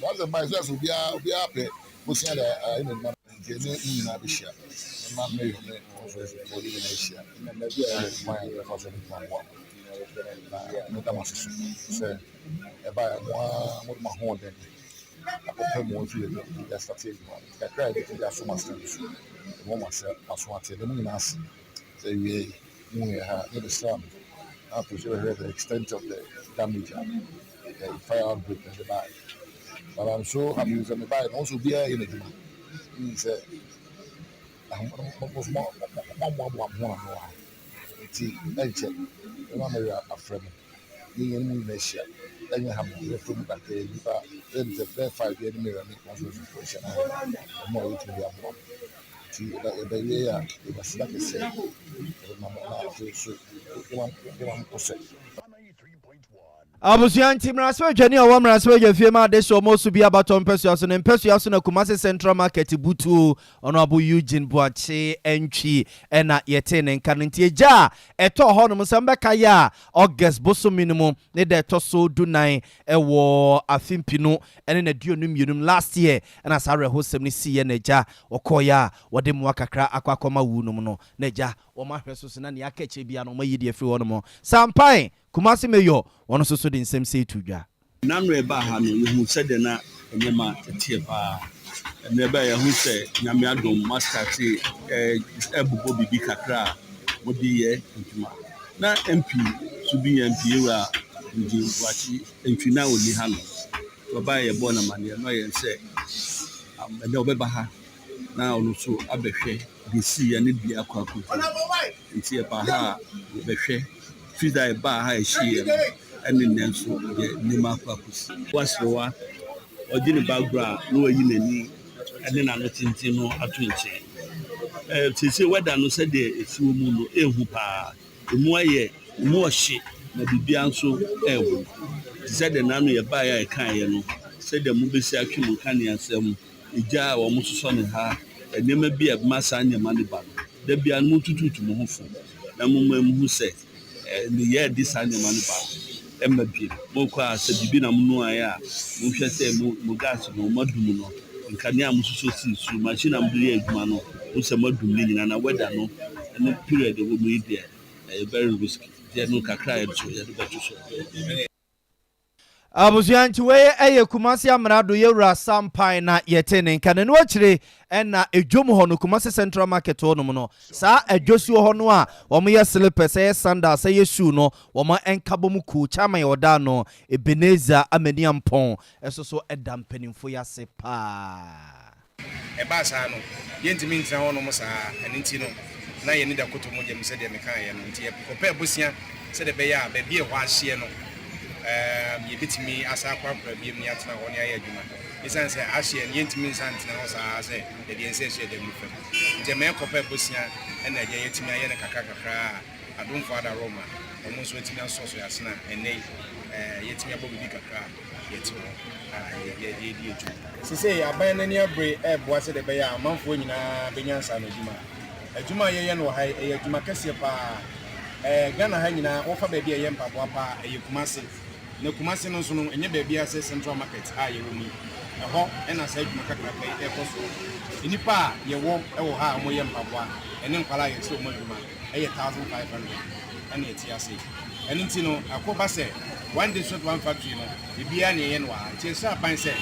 Once the myself will be happy, we'll see that in the man, in Abisha, and not me, also for the nation, and maybe I might also be one. Say, about one with my home, Apɔpɛ mu nso yɛ de asate adwuma kakra a yɛde de asom asɛm so wɔn aso ate ɛdɛm nyinaa ase sɛ wie mu yɛ ha yɛde sram after the extent of the damage the fire outbreak and the bag. But I'm so happy with the bag and also be in the adwuma means I'm more nti ɛnkyɛ ɛma mɛyɛ afrɛ me yɛyɛ no mu n'ahyia ɛnyɛ ha mo yɛfrɛ mu kakra nipa ɛnkyɛ bɛɛ 5 yɛ ne mɛyɛ me kwan so ɛhyɛ no ɔmo a wɔtumi de aboa nti ɛbɛyɛ a yɛbɛseda kɛsɛ ɛbɛma mo na afei so yɛma mo kɔsɛ Abusuan team na so adwani a wɔmra so adwafie ma de so mo so bi abaton pesua so ne pesua so na Kumasi Central Market butu ono abu Eugene Boache entwi na yete ne nka ntie gya eto ho no msamba kaya August boso minimum ne de to so dunan ewo afimpino ene na duonu mienum last year na sare hosem ne siye na gya okoya wode mu akakra akwakoma wunum no na gya wo mahwe so na ne akache bia no mayidi afri wo no mo Sampai Kumasi Mayor one so the same say to ja. Nano eba ha no yehu se de na enyema tie pa. Eba ye hu se nyame adom master ti ebubo bibi kakra modi ye ntuma. Na MP to be MP wa ndi wachi entwina oni ha no. Oba ye bo na mane no ye se ede obeba ha na onu so abehwe de si ya ne bia akwa akwa. Nti eba ha behwe Fida eba ha ehie ene nenso de nima kwakusi wasrewa odini background no wayi nani ene na no tintin no ato nche tese weda no se de efuo mu no ehu pa emu aye emu ohye na bibia nso ewu tese de nanu ye ba ya kan ye no se de mu besi atwe mu kan yansam ija wo mu soso ne ha enema bi e masa nyama ne ba da bia no tututu mu ho fo na mu hu se ni ye this animal ba emma bi mo kwa se bibi na mu aya mo hwɛ sɛ mo gas no madum no nkania mo so si su machine am de adwuma no mo se madum ni nyina na weather no no period wo mo ide very risky there no kakra e so ye de beto so Abusuan chiwe eye Kumasi amrado yewura Sampai na yete ne nka ne no akire na edwom ho no Kumasi Central Market ho no no saa adwosi ho no a omo ye slippers ye sandals ye shoe no omo enkabom ku chama ye oda no Ebenezer amani ampon eso edam panimfo ya se pa eba saa no yentimi ntina ho no mo saa enti no na ye ni da koto mo je me se de me kan ye no nti e kopa abusia se de be ya ba bi e ho ahye no yebitimi asa kwa problem ni atena ho ne aye adwuma isan se ahye ne yentimi nsan tena ho saa se de de ense hye de mu fam nje me kopa bosia na je yetimi aye ne kakra adom father Roma omo so yetimi asoso yasena ene yetimi abobi kakra yetimo ye di adwuma se se aban na ni abre boa se de be ya amanfo nyina benyansa no adwuma ye no ha adwuma kase pa Ghana ha nyina wo fa ba bia ye mpaboa pa Kumasi na Kumasi no so no enye ba bia se Central Market a ye wo mu ho na sa adwuma kakra pa koso enipa ye wo ha mo ye mpaboa ene nkwala ye se o madwuma 1500 ene eti ase ene nti no akoba se one day shot one factory no bibia ne ye no a tie sa ban se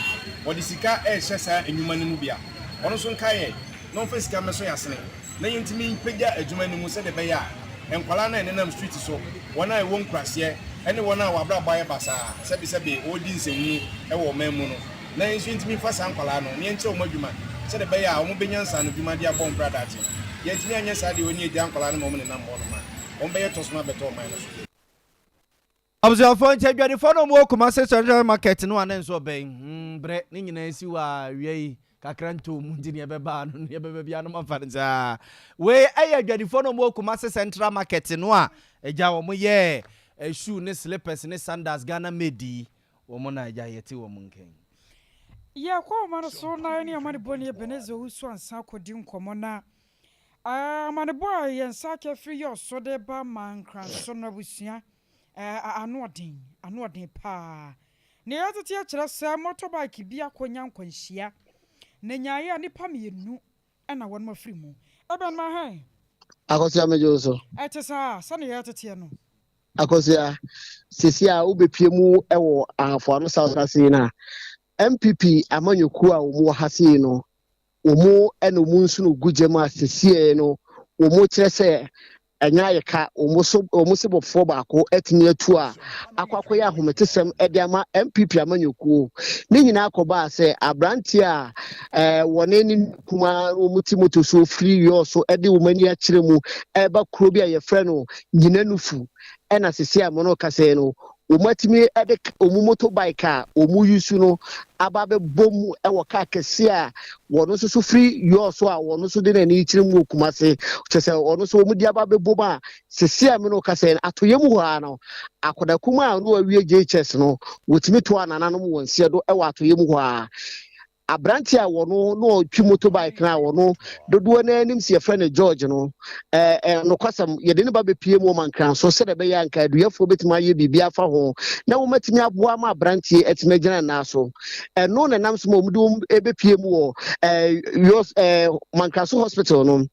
wodi sika hye sa enwuma ne mu bia ono so nka ye no fa sika meso yasene na yentimi pegya adwuma ne mu se de be ya enkwala na enenam street so wona e won krase ene wona wabra baye basa sebi odi nsemu e wo memu no na enso ntimi fa sa enkwala no ne enche o madwuma se de be ya o mo benyansa no dwuma dia bomb brother ti ye ntimi anya sa de oni edia enkwala no mo ne nam bo no ma o be ye tosoma beto man no so Abusuan fo nche dwade fo no mo Kumasi Central Market no anenso ben bre ne nyina esi wa wiei kakranto mundi ne beba no ne beba bia no mafanza we aye dwadifo no mo Kumasi Central Market no a eja wo mo ye shoe ne slippers ne sandals Ghana made wo mo na eja yete wo mo nken ye kwa ma so na ne amane boni Ebenezer usu ansa kodi nkomo na amane boy ye nsa ke free yo so de ba man kran so na busua anoden pa ne yatete a kire se motorbike bia konya nkwanhia na nyaaya nipa mienu na won mafiri mu eben ma han akosia mejoso etesa sane yatete no akosia sisi a ubepie mu ewo afo no south casina MPP amanyoku a omo hase no omo ene omo nso no gujema sesie no omo kire se enya yeka omo se bofo baako etini atu a akwakoya ahometesem ede ama MPP amanyoku ni nyina akoba se abranti a wone ni kuma omo timoto so free yo so ede omani a kire mu eba kuro bi a ye frɛ no nyina nufu ena sesie amono kase no omatimi ede omu motorbike a omu yusu no ababe bom ewo ka kese a wono so free yo so a wono so de na ni kire mu kumase chese wono so omu di ababe bom a sese ameno kase atoyemu ha no akoda kuma a no awie JHS no wotimi to anananom wonse do ewo atoyemu ha abranti a wono no twi motorbike na wono dodo na anim se yefre ne George no no kwasam yede ne ba bepie mu man kan so se de be ya nka aduafo betima ye bibia fa ho na wo matimi aboa ma abranti etima gina na so no na nam so mo mudum ebepie mu wo mankaso hospital no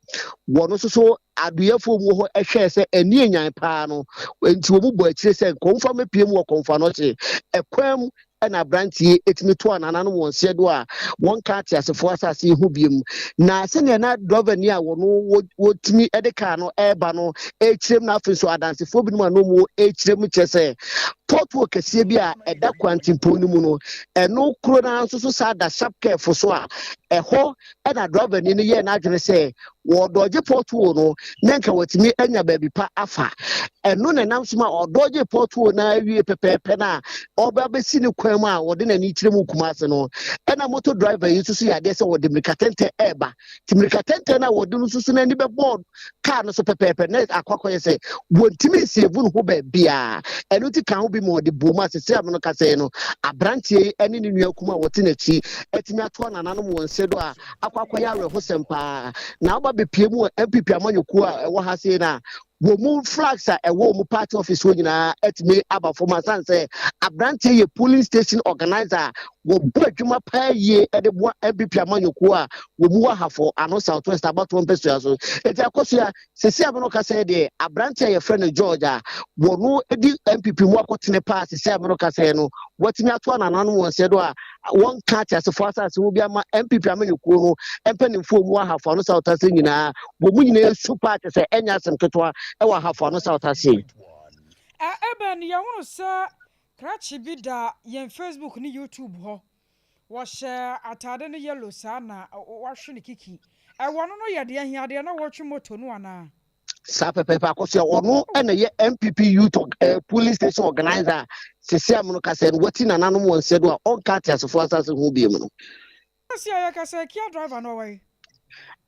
wono so aduafo mu ho ehwe se ani enyan pa no enti wo mu bo akire se konfa mepie mu wo konfa no che ekwam na brantie etimi to anana no wonse do a won ka ati asefo asase hu biem na se ne na driver ni a wono wotimi edeka no eba no ekirem na afi so adansefo bi no ma no mu ekirem chese portwo kese bi a eda kwantimpo ni mu no eno kro na nso so sa da sharp careful so a eho na driver ni ye na adwene se wo doje portwo no nenka watimi anya baabi pa afa eno na nam so ma odoje portwo na awie pepepe na oba besi ni kwam a wode na ni kirem kumase no ena motor driver yi so ya de se wode mirikatente eba timirikatente na wode no so na ni be board car no so pepepe na akwakoye se wontimi sievu no ho ba bia eno ti kan ho bi mo de boma se se amno kase no abrantie ene ni nua kuma wote na chi etimi ato nananom wonse do a akwakoye awe ho sempa na oba be pie mu MPP amanyoku a wo ha se na wo mu flags a ewo mu party office wo nyina etime aba for my son say abrantie ye polling station organizer wo bo adwuma pa ye ede bo MPP amanyoku a wo mu ha for ano southwest about one person so eti akoso ya sesi abono ka say de abrantie ye friend George a wo no edi MPP mu akotene pa sesi abono ka say no watimi ato anananom wonse do a won ka tia se for asase wo bia ma MPP amanyoku no empanimfo mu ha for ano southwest nyina wo mu nyina super se enya asem ketwa ewa hafa no South Sea Eben ya wono sa krachi bi da yen Facebook ni YouTube ho wo share atade no yellow sa na wo hwe ne kiki wono no ye de ahiade na wo twe moto no ana sa pepe akoso ono na ye MPP youth police station organizer sisi amuno kase no wati nananom wonse do a on ka tiasefo asase ho biem no asi ya kase kia driver no wai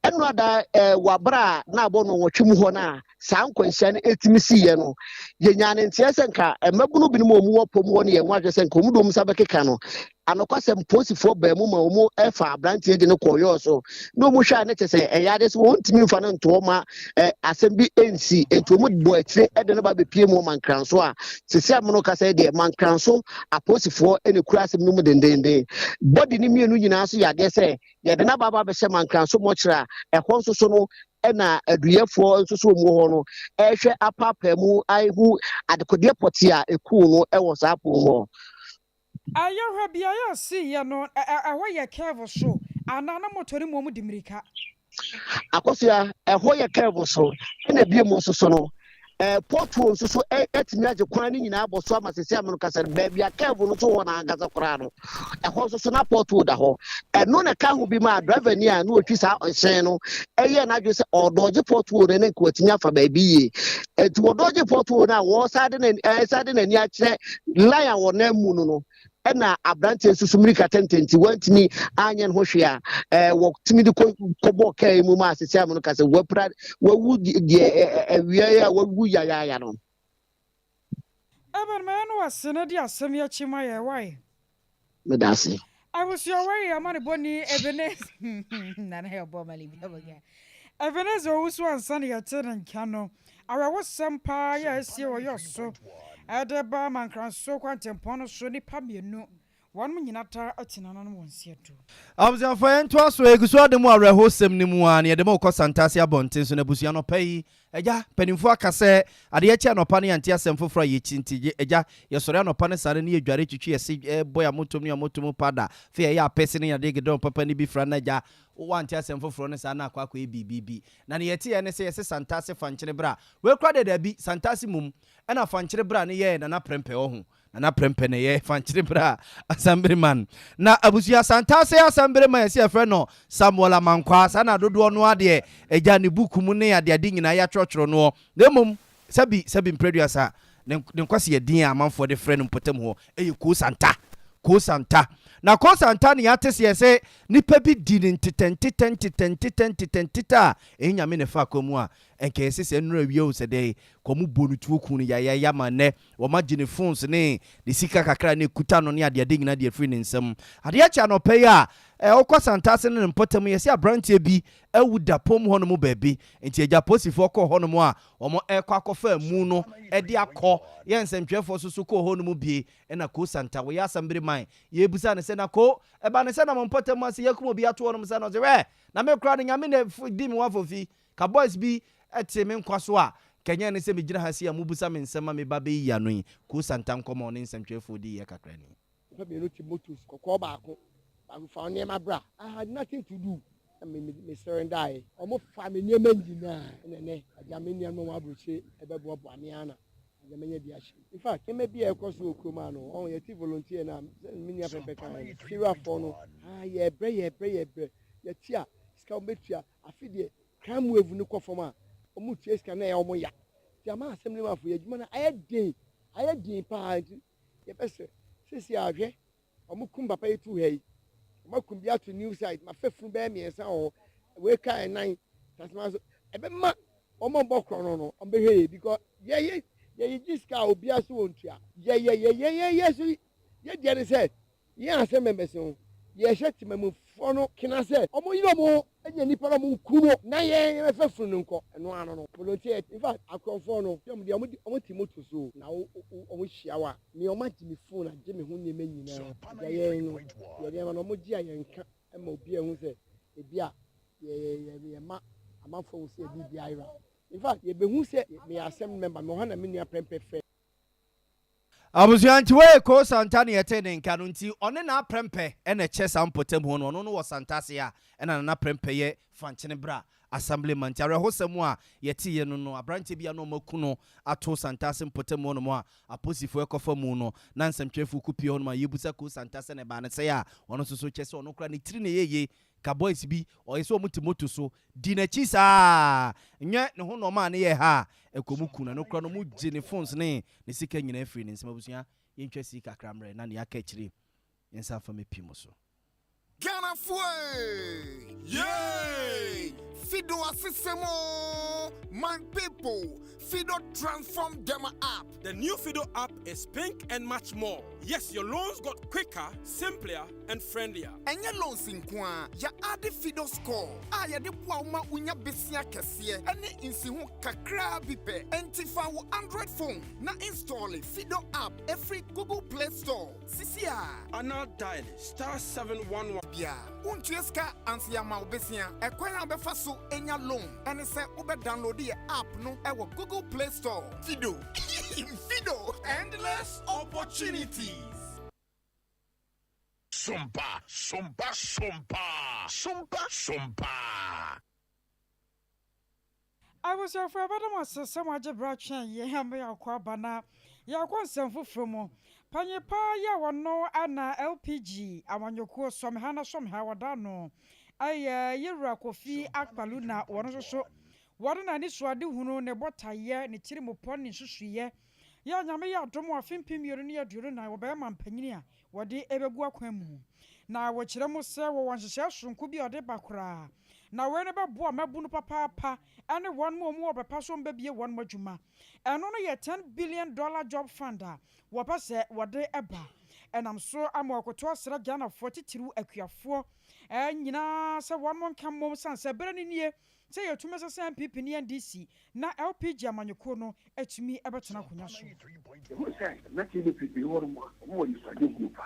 eno ada wabra na abono wotwem ho na sa nkwanhia ne etimi siye no ye nyane ntiese nka emabunu binom omu wopom ho ne ye mu adwese nka omu dom sa bekeka no anokwasem posifo ba mu ma omu efa abrantie de ne koyo so no mu hwa ne tese eyade so wontimi mfa no nto ma asem bi ensi etu omu bo atire ede ne ba bepie mu mankranso a sisi amono kasa de mankranso aposifo ene kura asem no mu dendende body ni mienu nyina so yade se yede na baba be hye mankranso mo kira ehon so no ena aduyefo nso so mu ho no ehwe apapa mu aihu adekodie poti a eku no ewo sa apo ho ayo bia ya si ye no eho ye careful so anana motori mu mu dimirika akosia eho ye careful so ena bie mu so no portfolio nso so etimi age kwan ni nyina aboso amasese amno kasa bia careful no so ho na agaza kora no eho so na portfolio da ho eno na ka ho bi ma driver ni a na otwi sa onsen no eye na adwe se odoje portfolio ne nka otimi afa ba bi ye etu odoje portfolio na wo sade na ni a kire lion wo na mu no ena abrantie susumri katententi wantimi anyen ho hwe a wo timi de kobo kai mu ma asese amno kasa wapra wawu de awia ya wawu ya no Eben man was na di asem ya chima ye why me dase I was your way amani boni Ebenezer na na bo mali bi aboga Ebenezer wusu ansan ya tenen kano awa Sompa ya esi wo yoso edeba mankran so kwantempon so ni pamienu one minute atinana no wonsia to abusua for ento aso eguso ademu areho sem ni mu an ye dem ko santase abonten so na busua no pai eja panimfo akase ade eche anopa ne ante asem foforo ye chinti eja ye sore anopa ne sare ne edware twitwi ye boya motom ne motom pada fe ye apese ne yade gedon papa ne bi fra na eja wo ante asem foforo ne sa na akwa bibi na ne yete ye ne se ye santase fankyere bra we kra de dabi santase mum e na fankyere bra ne ye na prempe wo ho na prempe ne ye fankyere bra asambreman na abusia santase asambreman ye frɛ no Samuel Amankwa sa na dodo no ade eja ne buku mu ne ade ade nyina ya chorchoro no demum sabi mpreduasa ne nkwase ye din amanfo de frɛ no potem ho eye ko santa na ko santa ne yatese ye se nipa bi di ne titentita enyame ne fa komu a enke sese nura wie o se de komu bonu tuoku ne ya ma ne wo magine phones ne sika kakra ne kuta no ne ade ade nyina de free ne nsam ade acha no pay a okwa santa se ne potem ye se abrantie bi awuda pom ho no mo baabi enti eja posifo kɔ ho no mo a omo ekwa akɔfa mu no de akɔ ye nsɛmtwefo so kɔ ho no mo bie na ko santa wo ya asambere man ye busa ne se na ko eba ne se na mo potem ase yakum obi ato ho no mo se no se we na me kra ne nyame ne di mi wafofi ka boys bi ete me nkwa so a kenya ne se me gina ha se ya mu busa me nsɛma me ba be yi ano ko santa nkɔmɔ ne nsɛmtwefo di ye kakra ni fa me no timotos kokɔ baako fa ne ma bra I had nothing to do me surrender I almost family nyina ne ajameni no wa broche ebebo boamiana ajamenya di ashi in fact keme bi e koso okroma no on ye ti volunteer na mini apepe kan fira for no ye bre ye ti a ska obetua afide crime wave ni kofom a omu tie ska na ye omo ya ti ama assembly man for ye djuma na ayedin pa ye pese sisi ahwe omu kum papa yetu hei makum bia to new site ma fefu be me esa o we kai nine tasma so ebe ma omo bokro no on be hei because ye jiska obi aso ontua ye so ye dia ne say ye asem members no ye hweti mamu fo no kina say omo yiro mo enya nipa no mo kuno na ye fefu no nko eno ano no volunteer in fact akonfo no dem dia omo timoto so na omo hyiawa me omo agimi phone na gimi ho ne manyina ye no ye dem no mo gia ye nka ma obi ehun say ebia ye ma amafo say bi ira in fact ye behun say me asem member me ho na me nua prempe fe abusuanti we ko santa ne yete ne nka no nti one na prempe e na che sampotem ho no no wo santase a e na prempe ye fanchene bra assemblyman ti arehosemu a yete ye no abrante bia no maku no ato santase mpotem ho no mo a aposifo ekofa mu no na nsamtwefu kupi ho no ma yebusa ko santase ne ba ne se a ono so chese ono kra ne tiri ne yeye ka boys bi o yeso mutimoto so di na chi saa nye ne ho no ma ne ye ha ekomuku na no kra no mu gine phones ne sika nyina free ne nsema busua yentwa sika kramre na ne aka kire yensa fa me pimo so Ghana Fue! Yay! Fido Asisemo! My people! Fido transformed them app. The new Fido app is pink and much more. Yes, your loans got quicker, simpler, and friendlier. And your loans in Kwa, ya add the Fido score. Ya de Pwauma unya besia kesie. And insihu kakra bipe. Entifa wo Android phone. Na install Fido app every Google Play Store. Sisia. Anna dial *711. Bia. Uncheska ansia ma obesia. Ekwena befa so enya loan. And se ube download the app no ewo Google Play Store. Fido. Fido. Endless opportunities. Sompa. I was afraid about some other branch and ye hammer your quabana. Ya some from Panya pa ya wano ana LPG. I want your course some hana somehow dano. I yera coffee akpaluna one so. One and this wadi huno ne bota ye ni chirimu pon in sushiye. Ya nyame ya domo afimpim yoronia duruna obema mpanyia wadi ebegua kwemu. Na wachiremu se wo wanhyehyɛ sonko bi ode bakora na we ne beboa mabunu papa ane won mo mu obepa so mbabie won madwuma eno no ye $10 billion job fund wo pa se wode eba enam so amakoto asra Ghana 43 akuafo nyina se won mo nka mom sanse bere ne nie se ye tume se MPP ne NDC na LPG amanyoko no atumi ebetena konya so na ti ni pipi wor mo yi sa de group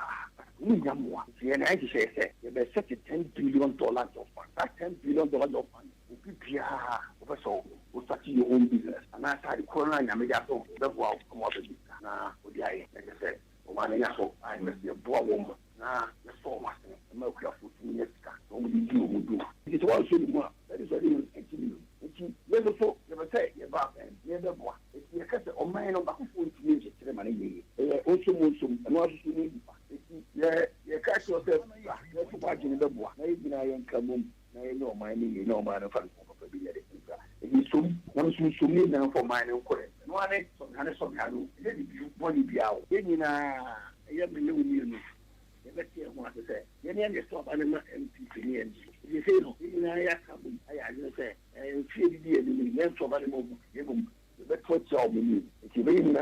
Munyamwa. The United States said they set $10 billion of fund. That $10 billion of fund will be over will start your own business. And I started calling and I made a phone. That's why I come out of it. Now, like I said, I must be a poor woman. Now, that's so much. I'm not careful to me. Only you will do. It's all so much. That is what it is. Never thought, never say about them. Never one. It's because of my own back to me. Money. Also, and also, you catch yourself. That's what you know. Maybe I am coming. I know my name, you know, my friend. It's so many now for mine and correct. No one is some handle. Let it be out. Then you know, I am you. Let's hear what to say. Then you stop and MP. You say, no, I just say, and 3 years in the length of animal. That's what you're doing. If you mean,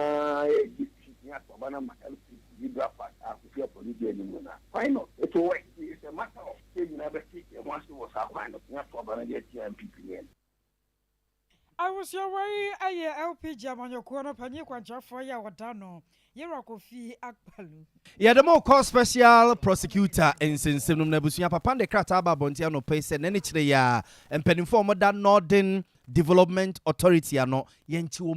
why not? It's a way. It's a matter of saying never see once it was our kind of not for PPN. I was your way a LP jam on your corner penny quantra for your dano. Yerokofi Akpalu. Yeah, the more call special prosecutor in Sinsinum Nebusia Papande Krataba Bontiano Pace and any ya and penny former than Northern Development Authority ano yenchi wo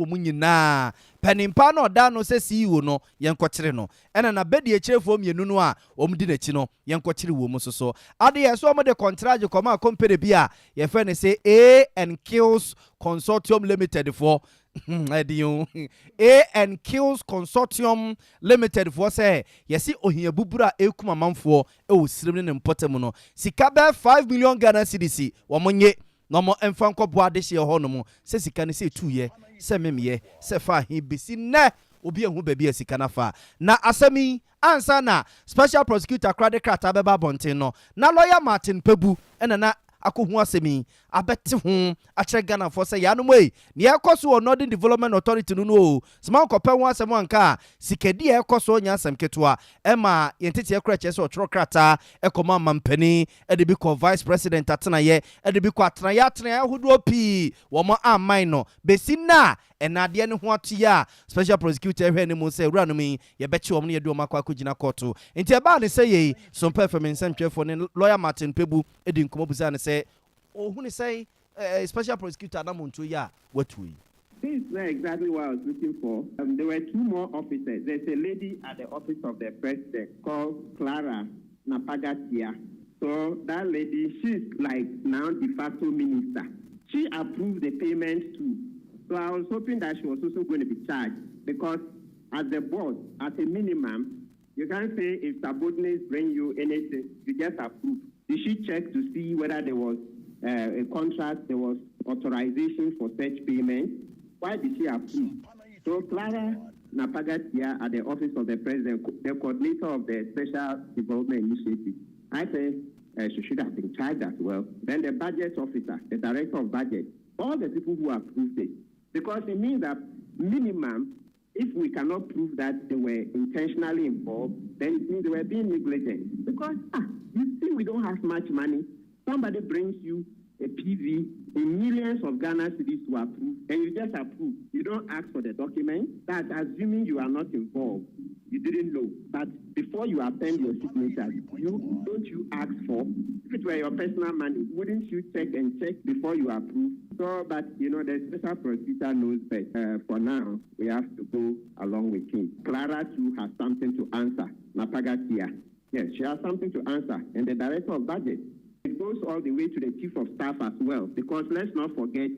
munyina penimpano dano se CEO no yenkwachire no ena na bedi echefo mienu no a omdi nachi no yenkwachire wo musoso ade ye so mo de contract koma company bia ye fe ne say A and Kills Consortium Limited for A and Kills Consortium Limited for say yesi ohia bubura ekuma manfo e wo sirem ne mpotem no sika be 5 million Ghana cedis wo monye no mo emfa nkɔboa de hye ho no mo se sika ne se 2 ye se memye se fa hi besi ne obi ehu ba bi sika na fa na asami ansa na special prosecutor krade krata beba bonten no na lawyer Martin Pebu na akohu asemi abete ho akere Ghana for say yanom ei ne ekoso Northern Development Authority no sma nkɔpɛ ho asem anka sikadi ekoso nya asem ketoa ema yentete ekra kyese otro krata ekoma mampani de bi ko vice president atenaye de bi ko atena hodo pi wo mo amman no besi na enade ne ho atoya special prosecutor hwe ne mo say wura no mi ye beche wo no ye do makwa akogina court enti eba ne say ye Sompa FM nsantwefo ne lawyer Martin Pebu edi nkomo buza ne say who say special prosecutor na monto ya watui. This is exactly what I was looking for. There were 2 more officers. There's a lady at the office of the president called Clara Napagatia. So that lady, she's like now de facto minister. She approved the payment too. So I was hoping that she was also going to be charged because as the boss, as a minimum, you can't say if subordinates bring you anything, you just approve. Did she check to see whether there was a contract, there was authorization for such payment? Why did she approve? So Clara Napagatia at the office of the president, the coordinator of the Special Development Initiative, I say she should have been charged as well. Then the budget officer, the director of budget, all the people who approved it. Because it means that minimum, if we cannot prove that they were intentionally involved, then it means they were being negligent. Because, you see we don't have much money. Somebody brings you a PV in millions of Ghana cedis to approve, and you just approve. You don't ask for the document. That's assuming you are not involved. You didn't know. But before you append your signature, don't you ask for? If it were your personal money, wouldn't you check before you approve? So, but the special prosecutor knows best. For now, we have to go along with him. Clara too has something to answer. Napagatia. Yes, she has something to answer. And the director of budget. It goes all the way to the chief of staff as well, because let's not forget,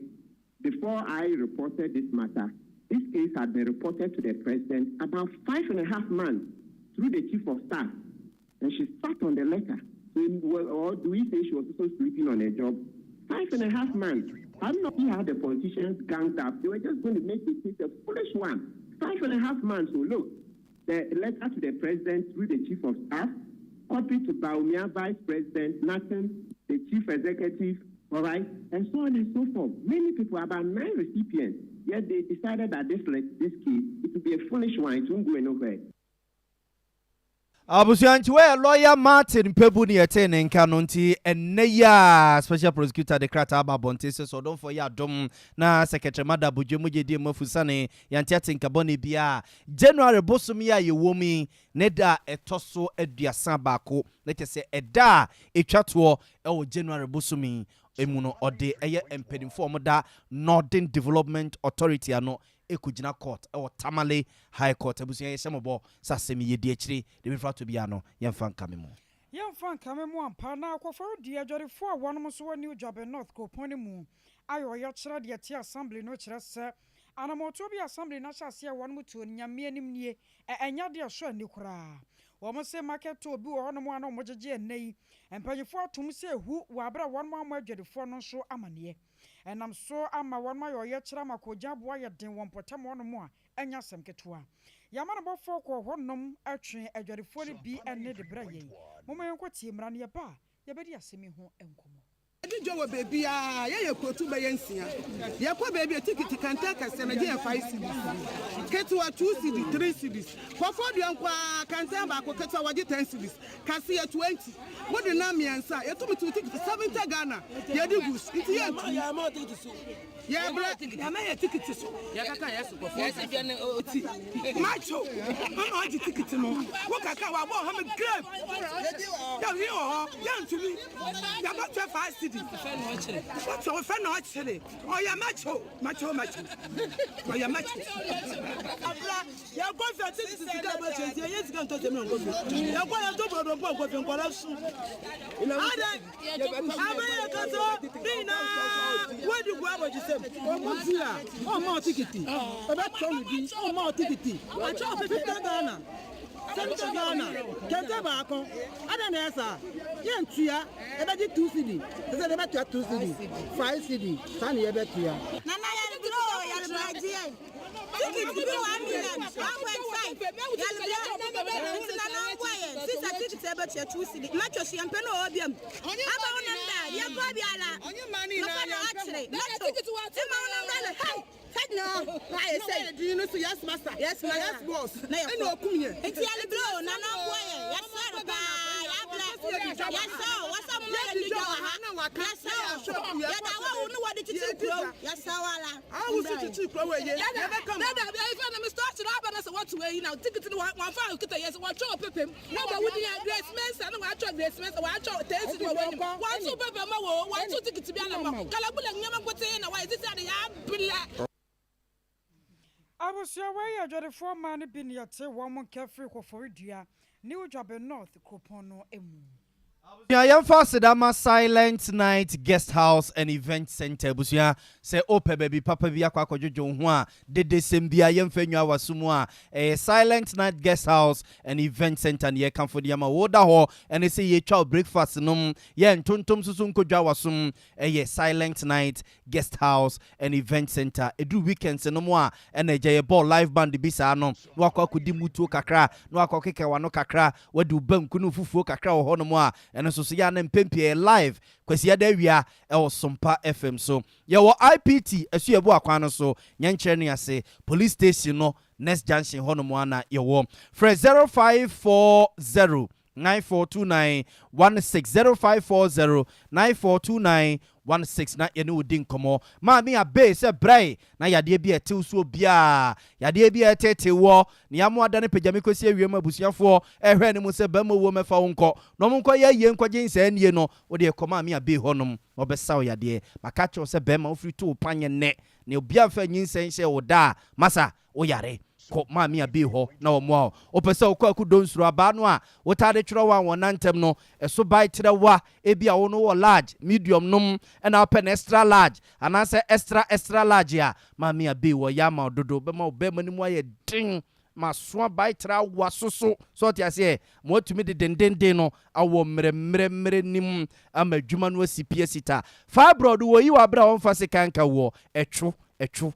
before I reported this matter, this case had been reported to the president about 5.5 months through the chief of staff, and she sat on the letter. Or do we say she was also sleeping on a job? 5.5 months. I don't know how the politicians ganged up. They were just going to make the case a foolish one. 5.5 months. So look, the letter to the president through the chief of staff, copy to Baumia Vice President, Nathan, the Chief Executive, all right, and so on and so forth. Many people, about 9 recipients, yet they decided that this case, it would be a foolish one, it won't go anywhere. Abusianchi we lawyer Martin Pebu ni etene nka no nti enne ya special prosecutor de krata aba bonte so don for ya dom na secretary mada budwemu gedi mafusane yanti atinka boni bia January bosom ya yewomi ne da etoso aduasa baako ne kese eda etwato e January bosomi emuno ode eye empedinfo omoda Northern Development Authority ano ekujina court e Tamale High Court abusia ye semobo sasemi ye diechiri de bifra to bia no yemfa nkame mu ampa na akofo di adworefo a wonom so wani Ujabe North ko poni mu ayo ya kira de ti assembly no kira se anamoto bi assembly na hyase a wonom tuo nyame anim nie enya de so ani kura wo se market obi wo honom ana mo gege enei empanyefo atum se hu wo abra wonom am adworefo no so amane enam so ama wonom ayo ya kira makoja boa ye den won potam wonom a enya sem ketua yamana bofo ko honom atwe adworefo ni bi enne de bra yen mama yenko tie mra ne ba ye bedi asemi ho enkomo Edijo wo baby ah ye kotu be yensia ye kwa baby ticket kanta kase na je 5 cedis ketu wa 2 cedis 3 cedis fofo de nkwa kanta ba ko ketu wa je 10 cedis kase ye 20 wodi na miensa ye tumi ticket 70 Ghana ye di gus iti ye ya ma ticket so ye bra ticket ya ma ye ticket so ye kaka ye so fofo ye se ne oti macho o ji ticket no wo kaka wa bo ha me grave ya wi o ya ntumi ya ba 5 cedis. What's our fan not silly? Oh, yeah, macho. Oh, yeah, macho. You're going for things to get much. Yes, going to them. You're going to go to the book. What do you want to say? Oh, more ticket. Oh, more ticket. I try to fit Ghana. Ghana, Kentabako, I don't know, sir. Yantia, about 2 CD. Is that about 2 CD? 5 CD. Sunny, about here. Nana, no, I said, do you know? Yes, master. Yes, boss. No, come here. It's yellow blow. No, way. Yes, sir. Yes, sir. What's up, man? Yes, sir. Yes, I know what it is. Yes, sir. I was to cheap away. Never come. If start to have us what way now. Take it to one file. Yes, what job with him. No, but we need dress men. I know I tried dress men. I tried to tell you. One super mama. One two tickets to be on a mom. Calabula never put in. Why is this at the Abusia way adworefo man bi ne yete wo mo kefri ko foridua ne Ujabe North kopono emu Yamfa Sedama Silent Night Guest House and Event Center busia se ope baby papa bi akwa akwojojo ho a dede sembia yemfa nwa wasumu a Silent Night Guest House and Event Center ne yekamfo de ma woda ho ene se ye twa breakfast num ye ntontom susu nkodwa wasum Silent Night Guest House and Event Center edu weekends num a ene je ye ball live band bi sa no no akwa kodi mutuo kakra no akwa keke wano kakra wadu banku no fufuo kakra wo ho no a ene so ya na mpempie live kwasi ya da wia e Sompa FM so ye wo IPT asu ebu akwan no so nyenkyere ne ase police station no next junction hono mo ana ye wo fresh 0540 9429 16 0540 9429 na ye ne odi nkomo ma mi abe se brai na yade bi etew so bia yade bi etete wo ne amo ada ne pejame kosi awiem abusuafo ehwe ne mu se ba mo wo mefa wo nko no mo nko ye nkwaje nsa nie no wo de koma mi abe honom obesaw yade maka cho se be ma ofri to panye ne obia fa nyinsen hye wo da masa wo yare ko ma mi abi ho na wo mo opese wo kwaku donsuru aba no a wo tade tworo wa wonantem no eso bai trewa ebia wo no wo large medium num na open extra large anase extra large ya ma mi abi wo ya ma dodo be ma be mani mu aye din maswa bai tra wasoso so ti ase mo tumi de dendenden no awo mre nim amadwuma no asipie sita fibroid wo yi wa bra won fa sekanka wo etwo etwo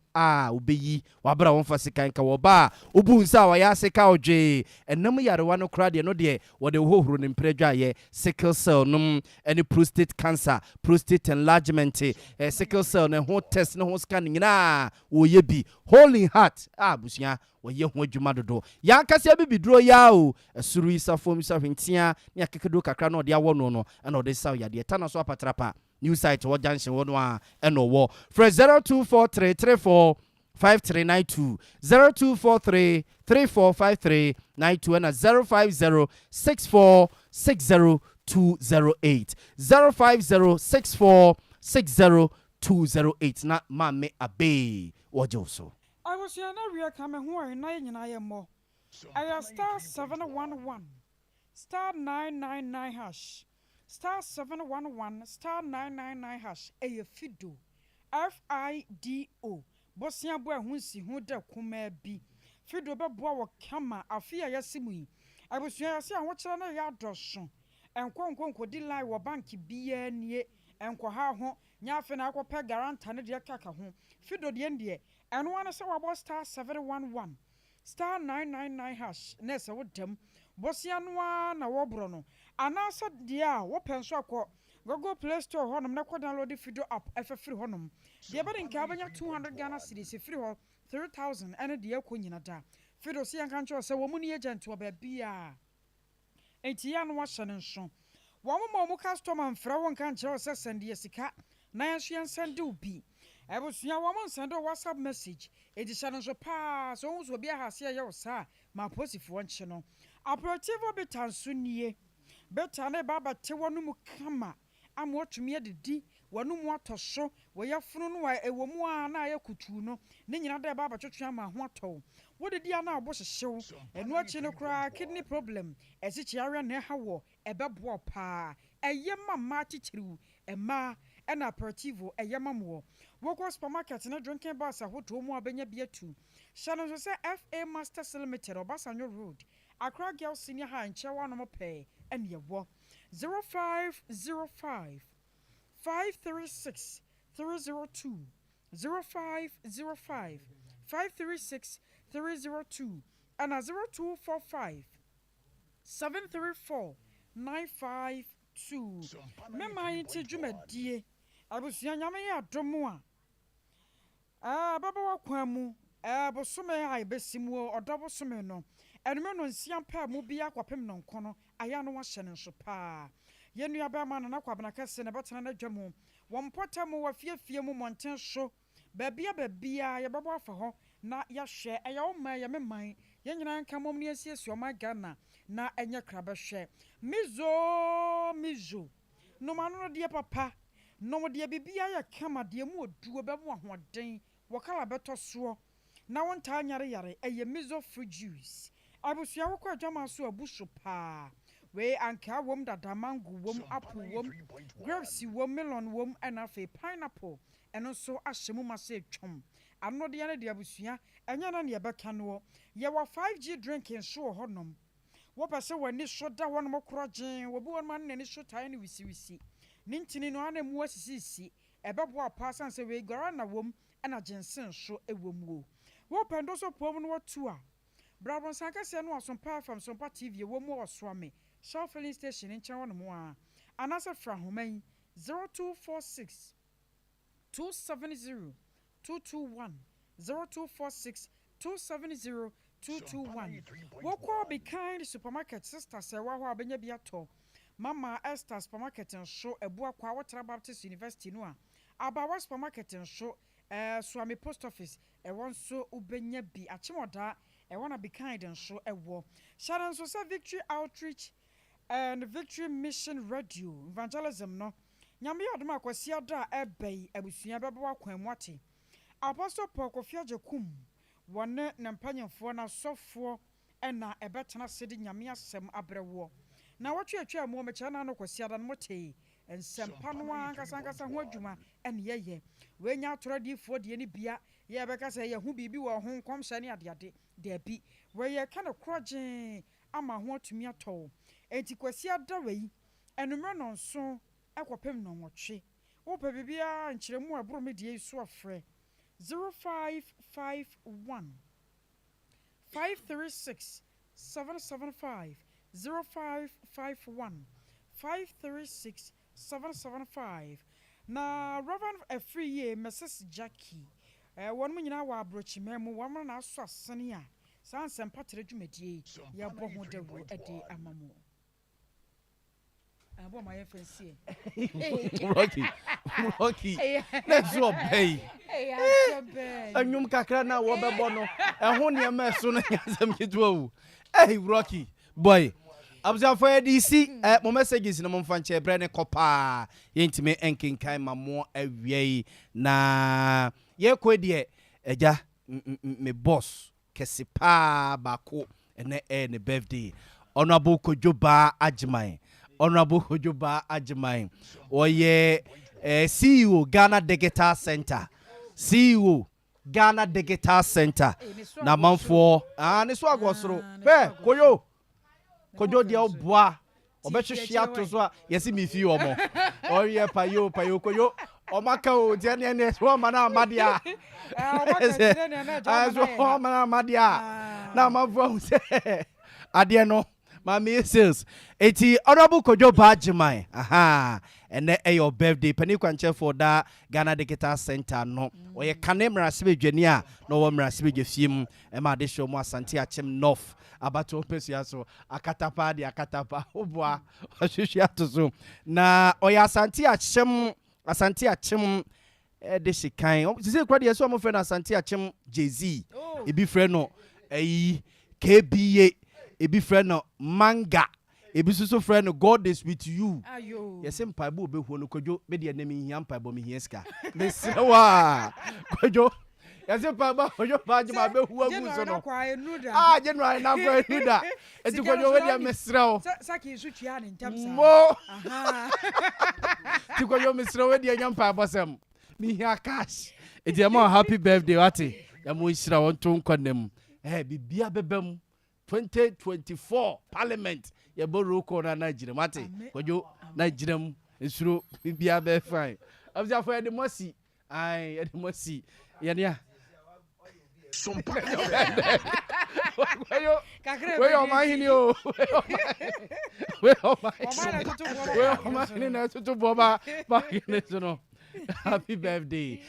obeyi wabra wonfa sika nka wo ba obu nsa wa ya sika odwe enam yarewa no kra de no de wo de hohoro ne mpredwa ye sickle cell num any prostate cancer prostate enlargement sickle cell ne ho test ne ho scan nyina wo ye bi holy heart busia wo ye ho adwuma dodo ya kase bibiduro ya o asuru isafom isahwentia ne akekedo kakra no de awo no na de saw ya de tana so apatrapa new site wo junction wo no a eno wo for 0243345392 0243345392 and 0506460208 0506460208 na mame abe wojoso I was here na we come ho ai na nyina ye mo I star 711 star 999 hash star 711 star 999 hash fido FIDO bosia bo ahunsi hu de kuma bi fido be bo wo kama afia yasimu yi abusua yasi an wo kire na ya doso enkonkonko di line wo bank biya nie enko ha ho nya afi na akopɛ garanta ne de kaka ho fido de ndie eno wana se wo star 711 star 999 hash na se wo dem bosia noa na wo bro no anasa de a wo penso akọ Google Play Store honum na ko download Fido app free honum de bade nka banya 200 Ghana cedis free ho 3000 ene de akọ nyina da Fido si yanka ncho se wo mu ni agent wo ba bia enti ya no wa hye nso wo mu customer mfra won kan kire se send sika na yanso yan send ubi ebusua wo mu send WhatsApp message edi hye nso pa so wo so bia ha se ye wo sa ma posifo nche no operative bitanso nie beta ne baba te wonu mu kama amo otumi adidi wonu mu atoso we yafunu no ewo mu a na yakutu no ne nyina da baba twetwe ama ho ato wo de dia na obo hyehyew enu achi no kra kidney problem esichi awe na ha wo ebebo pa eye mama chichiriu ema ena operative eye mamwo wo ko supermarket na drinking bars ahoto mu abenya biatu shano so se FA Masters Limited Obasanjo Road Accra Girls Senior High Nchewa no mo pay and ye wo 0505 536 302 0505 536 302 and 0245 734 952 me mind ti dwumadie abusua nyame ya domo baba wa kwamu bosome ai besimu odobosome no enme no nsiam pa mu bia kwapem no nkono aya no wahye ne nso pa yenu aba ma no na kwabena kase ne betena na dwamu wompota mu wafiefie mu monten so babia ye babo afa ho na yahwe eya wo ma ye meman ye nyina nka mom ne asiesu ma Ghana na enye krabehwe mizo no manu no de papa no mo de bibia ye kama de mu oduo be mu ahoden wakala beto so na wonta yare eye mizo fruit juice abusua wo kwa dwama so abuso pa we anka wom dada mango wom apple wom grapes wom melon wom enafe pineapple eno so ahyemu mase twom ano de ne de abusua enya na ne beka no ye wa 5G drinking so honom wo pese wani so da wonom krogen wo bu wonman ne so tai ne wisi nintini no ana mu asisi ebebo apa sanse we gwara na wom ena jensen so ewom wo pendo so pom no watu a Brabon sankase no Sompa from Sompa TV wo mu oswame Shell filling station in Chawan Moa anasa fra homan 0246 270 221 0246 270 221 Woko be kind supermarket sister se wa ho abenya biato Mama Esther supermarket and show ebua kwa Water Baptist University no a Abawa supermarket and show Swami post office so ubenya bi achimoda wanna be kind and show wo Sharon so say Victory Outreach and Victory Mission Radio evangelism no nyame adoma kwasi ada ebei abusua bebo akwanwate Apostle Paul Kofiaje kum wone ne mpanyemfo na sofo na ebetena sedi nyame asem abrewo na watwetwa mu mecha na no kwasi ada no motei ensempa no ankasa ho adwuma ene yeye we nya atoradifo de ne bia ye beka se ye hu bibi wo ho nkomhye ne adeade de bi we ye ka ne krogen ama ho atumi atɔ enti kwasi ada we enumre no nso ekopem no nwotwe wo pe bibia nkyeremu aburo me de so afre 0551 536 775 0551 536 775. Na Reverend Efriye Mrs. Jackie one mu nyina wa abrochi memu wa na aso asene a san sempa tere dwumedie ya bo ho dawo ade amamu abo ma yefensie Rocky let's go pay anyum kakra na wo bebo no ehwo ne ma so no nyasem kitu hey Rocky boy abza for DC mo messages no mo mfa nche bre ne kopa yentime enkinkan mamo awie na ye kwedie eja me boss kesipa bako ene ne birthday honorable Kojoba Ajimai oye CEO Ghana Digital Center Ghana Digital Center na manfo ne so agosoro kojo dia oboa obehwehwe ato so a yesi mi fi omo oye payo kojo omaka o je ne so ma na amade a so ma na amade a na manfo se ade no Mami sales. Eti honorable Kojoba Ajimai. Aha. And your birthday. Penny kwanche for that Ghana Digital Center no. Oye kanemra sibe dwania no wamra sibe gefiem. Ema de show mo asante achem north. Abato pesia so akatapa obwa. Ohwehwe atoso. Na oye asante achem de shikan. Sisi kwa de so am friend asante achem Jay-Z. Ebi friend no KBA ebi friend no manga ebi so friend no God is with you yes mpaibo obehu no Kojo me de enemi hia mpaibo me hia ska me sewa Kojo yes mpaibo Kojo Ajimai behu agu so no January na kwa enuda eti Kojo we de mesrew saki su tua ne ntamsa aha ti Kojo mesrew we de nya mpaibo sem me hia cash eti am happy birthday wate ya mo hira won to nkwanem bibia bebam 2024 Parliament ye boru ko na Nigeria mate Kojo Nigeria nsuro bibia be fine abja for the mercy ai the mercy ya Sompa we o mahini o we o mahini na tutu boba mahini so no happy birthday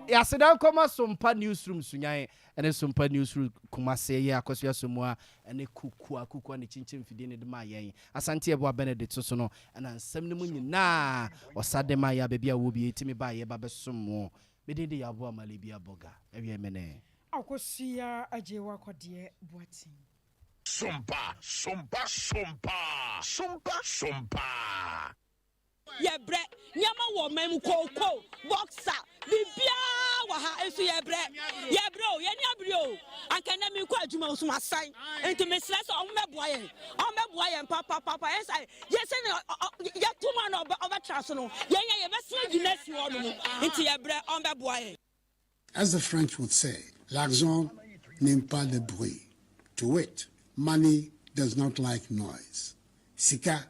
yasedan koma Sompa newsroom sunyan ene Sompa newsroom kumase ye akoso asomua ene kuku ne chinchin fidie ne de ma yen asante ebo Benedict so no na nsem ne mu nyina osade ma ya bebia wo bi etimi ba ye ba besom me de ya bo amale bia boga ewie mene akosia ajewa kwade boati Sompa Yebre nyama wo mem koko boxer bibia wa ha esu yebre o ye ni abrio anka na mi ko adwuma osu asan enti me stress o meboa ye papa yes yes ye tuma no over trust no ye be ginesi wo no enti yebre o meboa ye. As the French would say, l'argent n'aime pas le bruit. To wit, money does not like noise. Sika